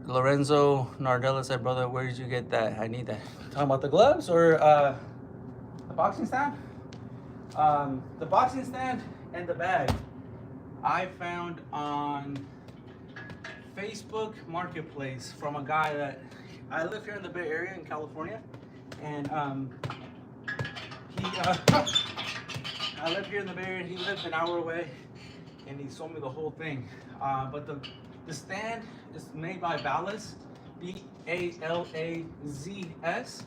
Lorenzo Nardella said, brother, where did you get that? I need that. Talking about the gloves or the boxing stand? The boxing stand and the bag I found on Facebook Marketplace from a guy that I live here in the Bay Area in California, and I live here in the Bay Area. He lived an hour away, and he sold me the whole thing. But the stand is made by Barrios, Balazs,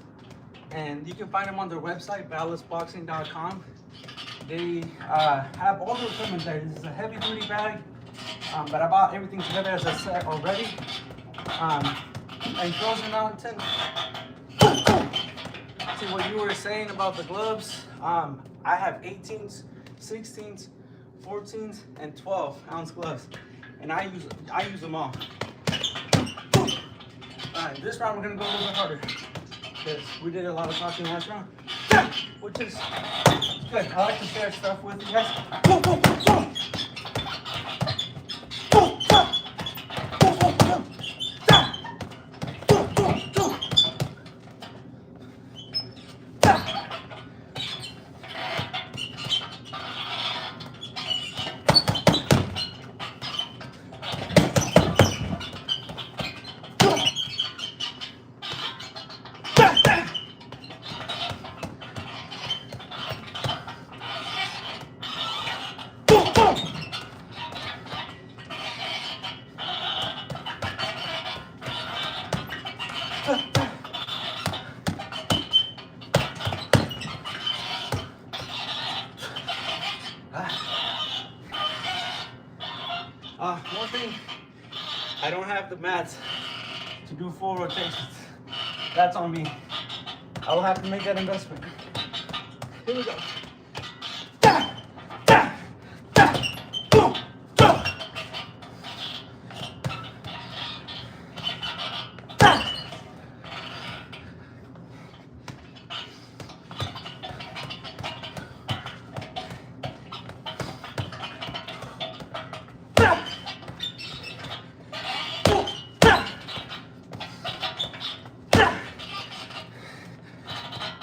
and you can find them on their website, ballasboxing.com. They have all the equipment there. This is a heavy duty bag, but I bought everything together as a set already. And Frozen Mountain, see what you were saying about the gloves. I have 18s, 16s, 14s, and 12-ounce gloves, and I use them all. Alright, this round we're gonna go a little bit harder because we did a lot of talking last round, which is good. I like to share stuff with you guys. One thing, I don't have the mats to do full rotations. That's on me. I will have to make that investment. Here we go.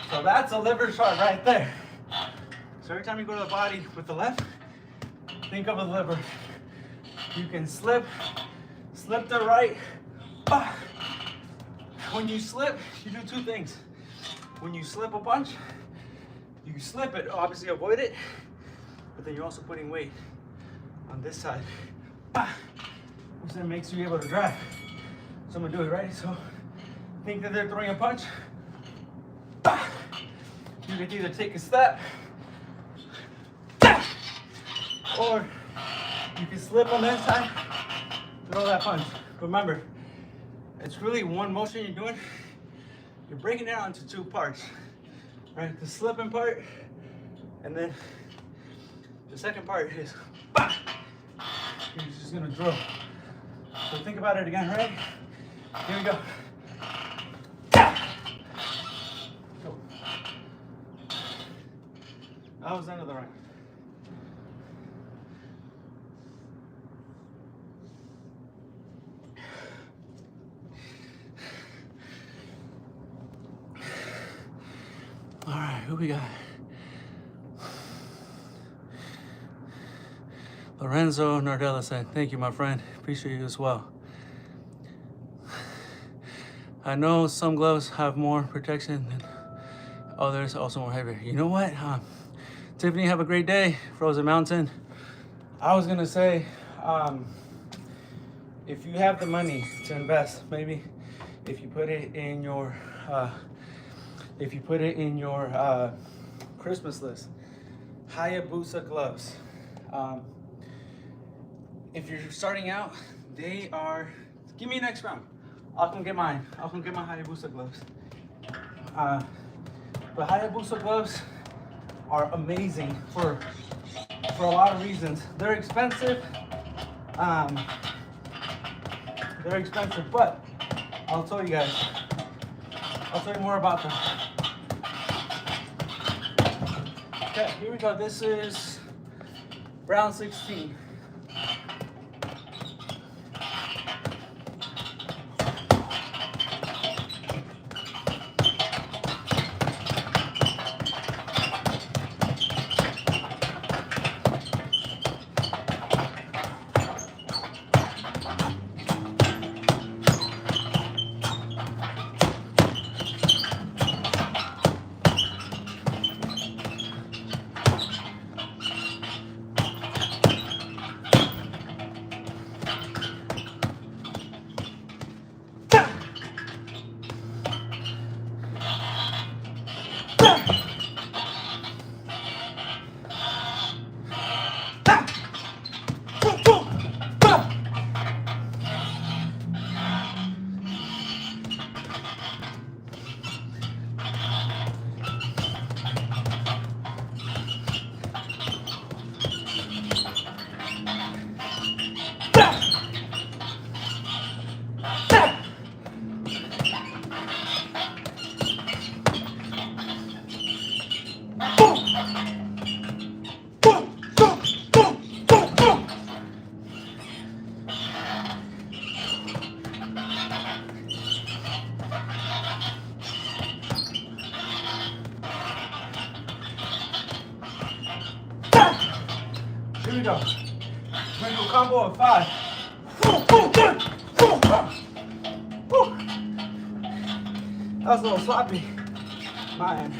So that's a liver shot right there. So every time you go to the body with the left, think of a liver. You can slip to right. When you slip, you do two things. When you slip a punch, you slip it, obviously avoid it, but then you're also putting weight on this side, which then makes you able to drive. So I'm gonna do it, right? So think that they're throwing a punch. You can either take a step, or you can slip on that side, throw that punch. Remember, it's really one motion you're doing. You're breaking it down into two parts, right? The slipping part, and then the second part is you're just gonna drill. So think about it again, right? Here we go. That was the end of the round. All right, who we got? Lorenzo Nardella said, thank you, my friend. Appreciate you as well. I know some gloves have more protection than others, also more heavier. You know what? Tiffany, have a great day. Frozen Mountain. I was gonna say, if you have the money to invest, maybe if you put it in your Christmas list, Hayabusa gloves. If you're starting out, they are. Give me next round. I'll come get mine. I'll come get my Hayabusa gloves. But Hayabusa gloves are amazing for for a lot of reasons. They're expensive. But I'll tell you guys. I'll tell you more about them. Okay, here we go. This is round 16. Here we go. We're gonna do a combo of 5. That was a little sloppy. My end.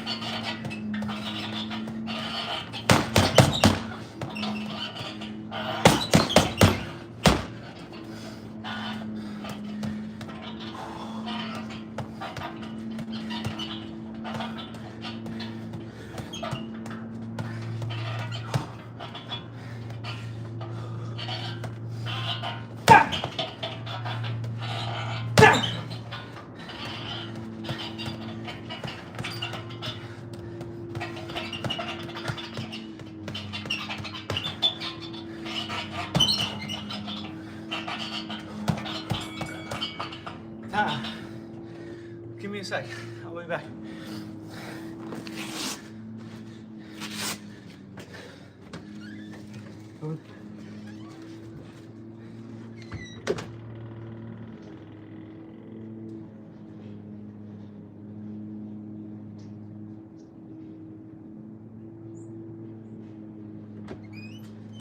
Give me a sec. I'll be back.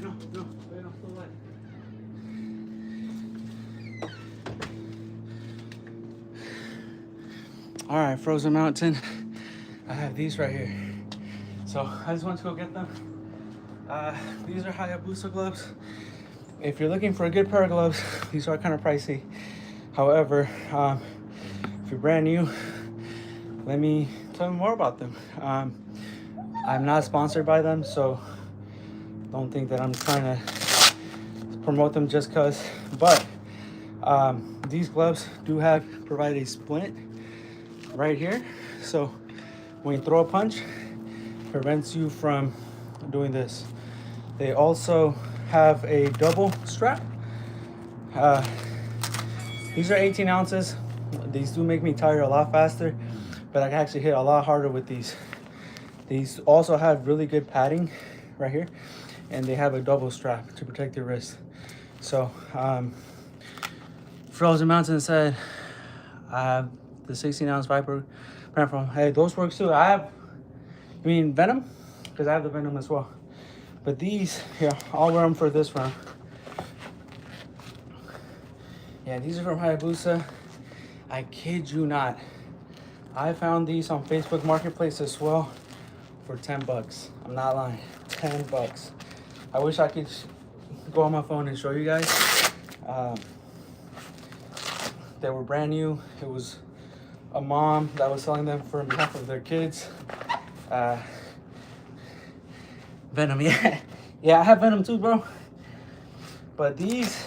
No, still light. All right, Frozen Mountain. I have these right here. So I just went to go get them. These are Hayabusa gloves. If you're looking for a good pair of gloves, these are kind of pricey. However, if you're brand new, let me tell you more about them. I'm not sponsored by them, so don't think that I'm trying to promote them just cause. But these gloves do provide a splint right here, so when you throw a punch, it prevents you from doing this. They also have a double strap. These are 18 ounces. These do make me tire a lot faster, but I can actually hit a lot harder with these. These also have really good padding right here, and they have a double strap to protect your wrist. So Frozen Mountain said I have the 16-ounce Viper brand from. Hey, those work too. You mean Venom? Because I have the Venom as well. But these, here, I'll wear them for this round. Yeah, these are from Hayabusa. I kid you not. I found these on Facebook Marketplace as well for 10 bucks. I'm not lying, 10 bucks. I wish I could go on my phone and show you guys. They were brand new. It was a mom that was selling them for behalf of their kids. Venom, yeah. Yeah, I have Venom too, bro. But these,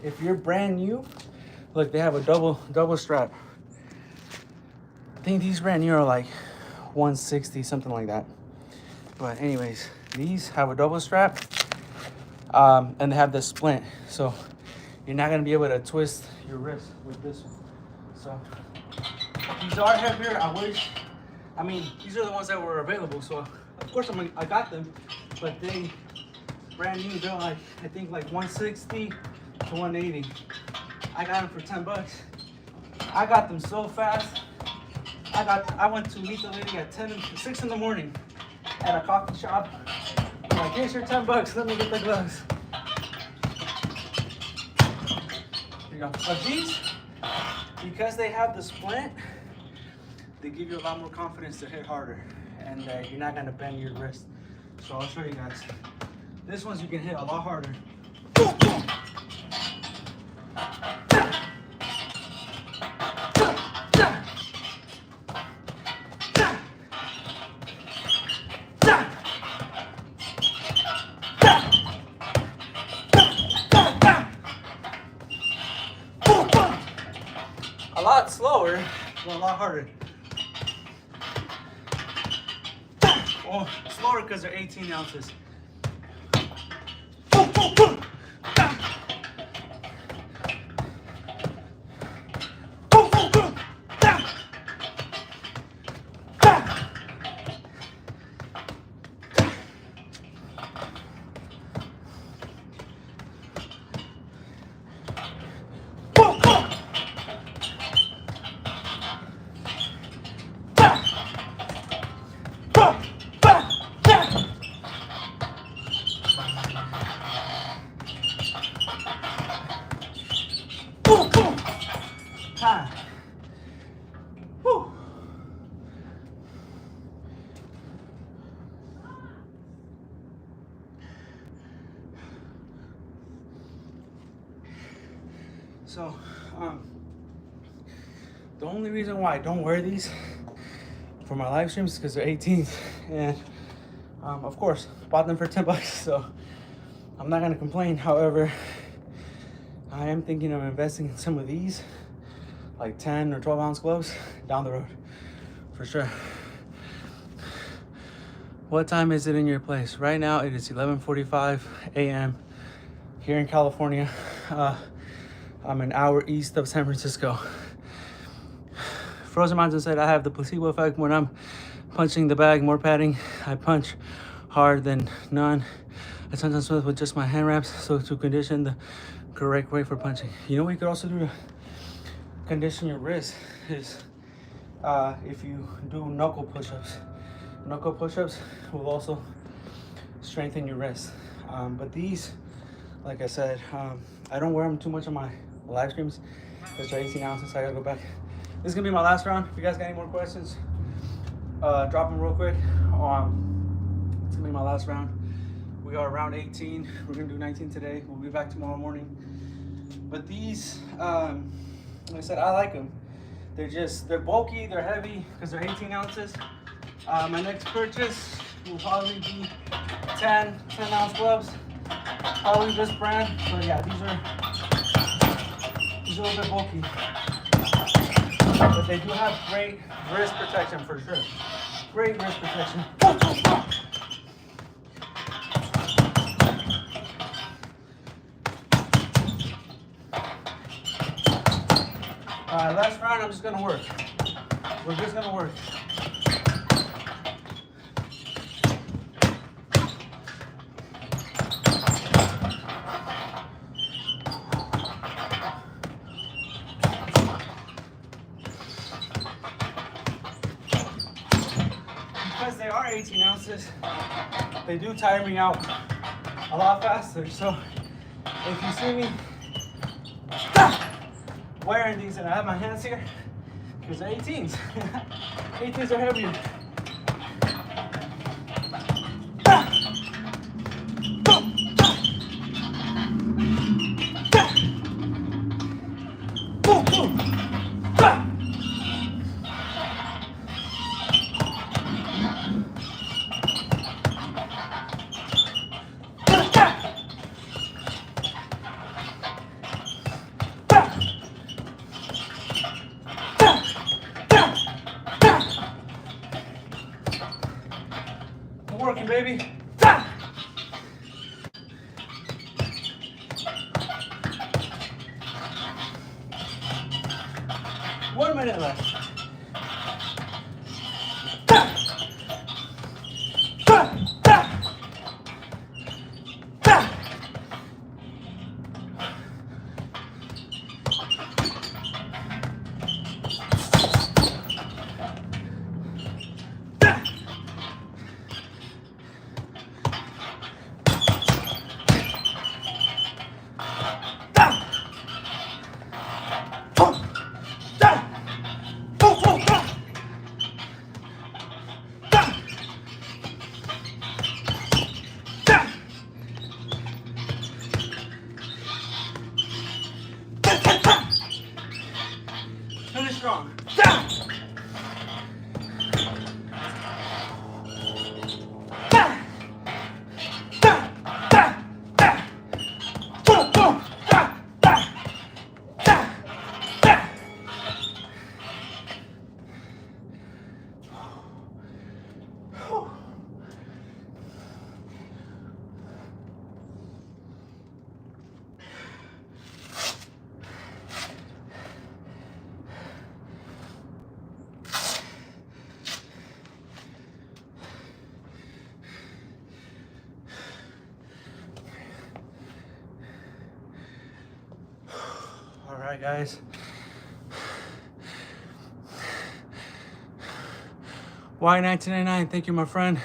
if you're brand new, look, they have a double strap. I think these brand new are like 160, something like that. But anyways, these have a double strap. and they have the splint, so you're not gonna be able to twist your wrist with this one. So these are heavier. I mean, these are the ones that were available, so of course I got them, but they brand new. They're like, I think like 160 to 180. I got them for $10. I got them so fast. I went to meet the lady at 6 in the morning at a coffee shop. I'm like, here's your $10. Let me get the gloves. Here you go. But these, because they have the splint, they give you a lot more confidence to hit harder, and you're not gonna bend your wrist. So I'll show you guys. This one's you can hit a lot harder. A lot slower, but a lot harder. Well, slower because they're 18 ounces. So, the only reason why I don't wear these for my live streams is because they're 18s, and of course, bought them for $10, so I'm not gonna complain. However, I am thinking of investing in some of these, like 10 or 12 ounce gloves down the road, for sure. What time is it in your place? Right now, it is 11:45 a.m. here in California. I'm an hour east of San Francisco. Frozen Mountain said I have the placebo effect when I'm punching the bag, more padding. I punch hard than none. I sometimes swim with just my hand wraps, so to condition the correct way for punching. You know what you could also do to condition your wrist is if you do knuckle push-ups. Knuckle push-ups will also strengthen your wrist. But these, like I said, I don't wear them too much on my live streams because they're 18 ounces, so I gotta go back. This is gonna be my last round. If you guys got any more questions, drop them real quick. It's gonna be my last round. We are round 18. We're gonna do 19 today. We'll be back tomorrow morning. But these, like I said, I like them. They're bulky, they're heavy because they're 18 ounces. My next purchase will probably be 10 ounce gloves. Probably this brand, but yeah, these are a little bit bulky. But they do have great wrist protection for sure. Great wrist protection. Alright, last round I'm just gonna work. We're just gonna work. Because they are 18 ounces, they do tire me out a lot faster. So if you see me wearing these and I have my hands here, because they're 18s. 18s are heavier. minute left. Finish strong. All right, guys. Y1999, thank you, my friend.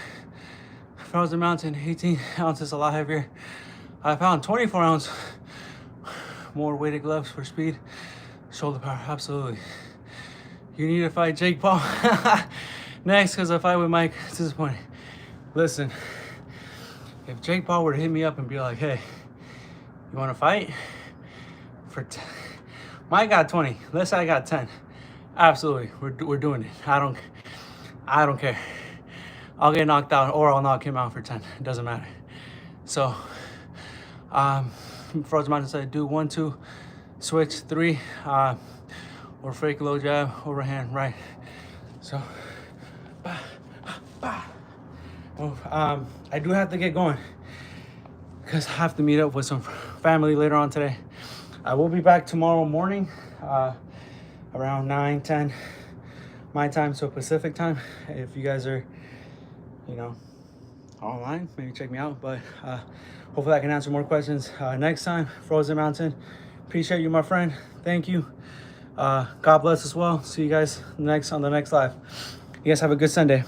Frozen Mountain, 18 ounces, a lot heavier. I found 24 ounce more weighted gloves for speed, shoulder power, absolutely. You need to fight Jake Paul next, because a fight with Mike is disappointing. Listen, if Jake Paul were to hit me up and be like, hey, you want to fight? Mike got 20, let's say I got 10. Absolutely, we're doing it. I don't care. I'll get knocked out or I'll knock him out for 10. It doesn't matter. So, Frozen Mountain said do 1, 2, switch 3, or fake low jab, overhand right. So, I do have to get going because I have to meet up with some family later on today. I will be back tomorrow morning, around 9, 10 my time, so Pacific time. If you guys are, you know, online, maybe check me out. But hopefully I can answer more questions next time. Frozen Mountain, appreciate you, my friend. Thank you. God bless as well. See you guys on the next live. You guys have a good Sunday.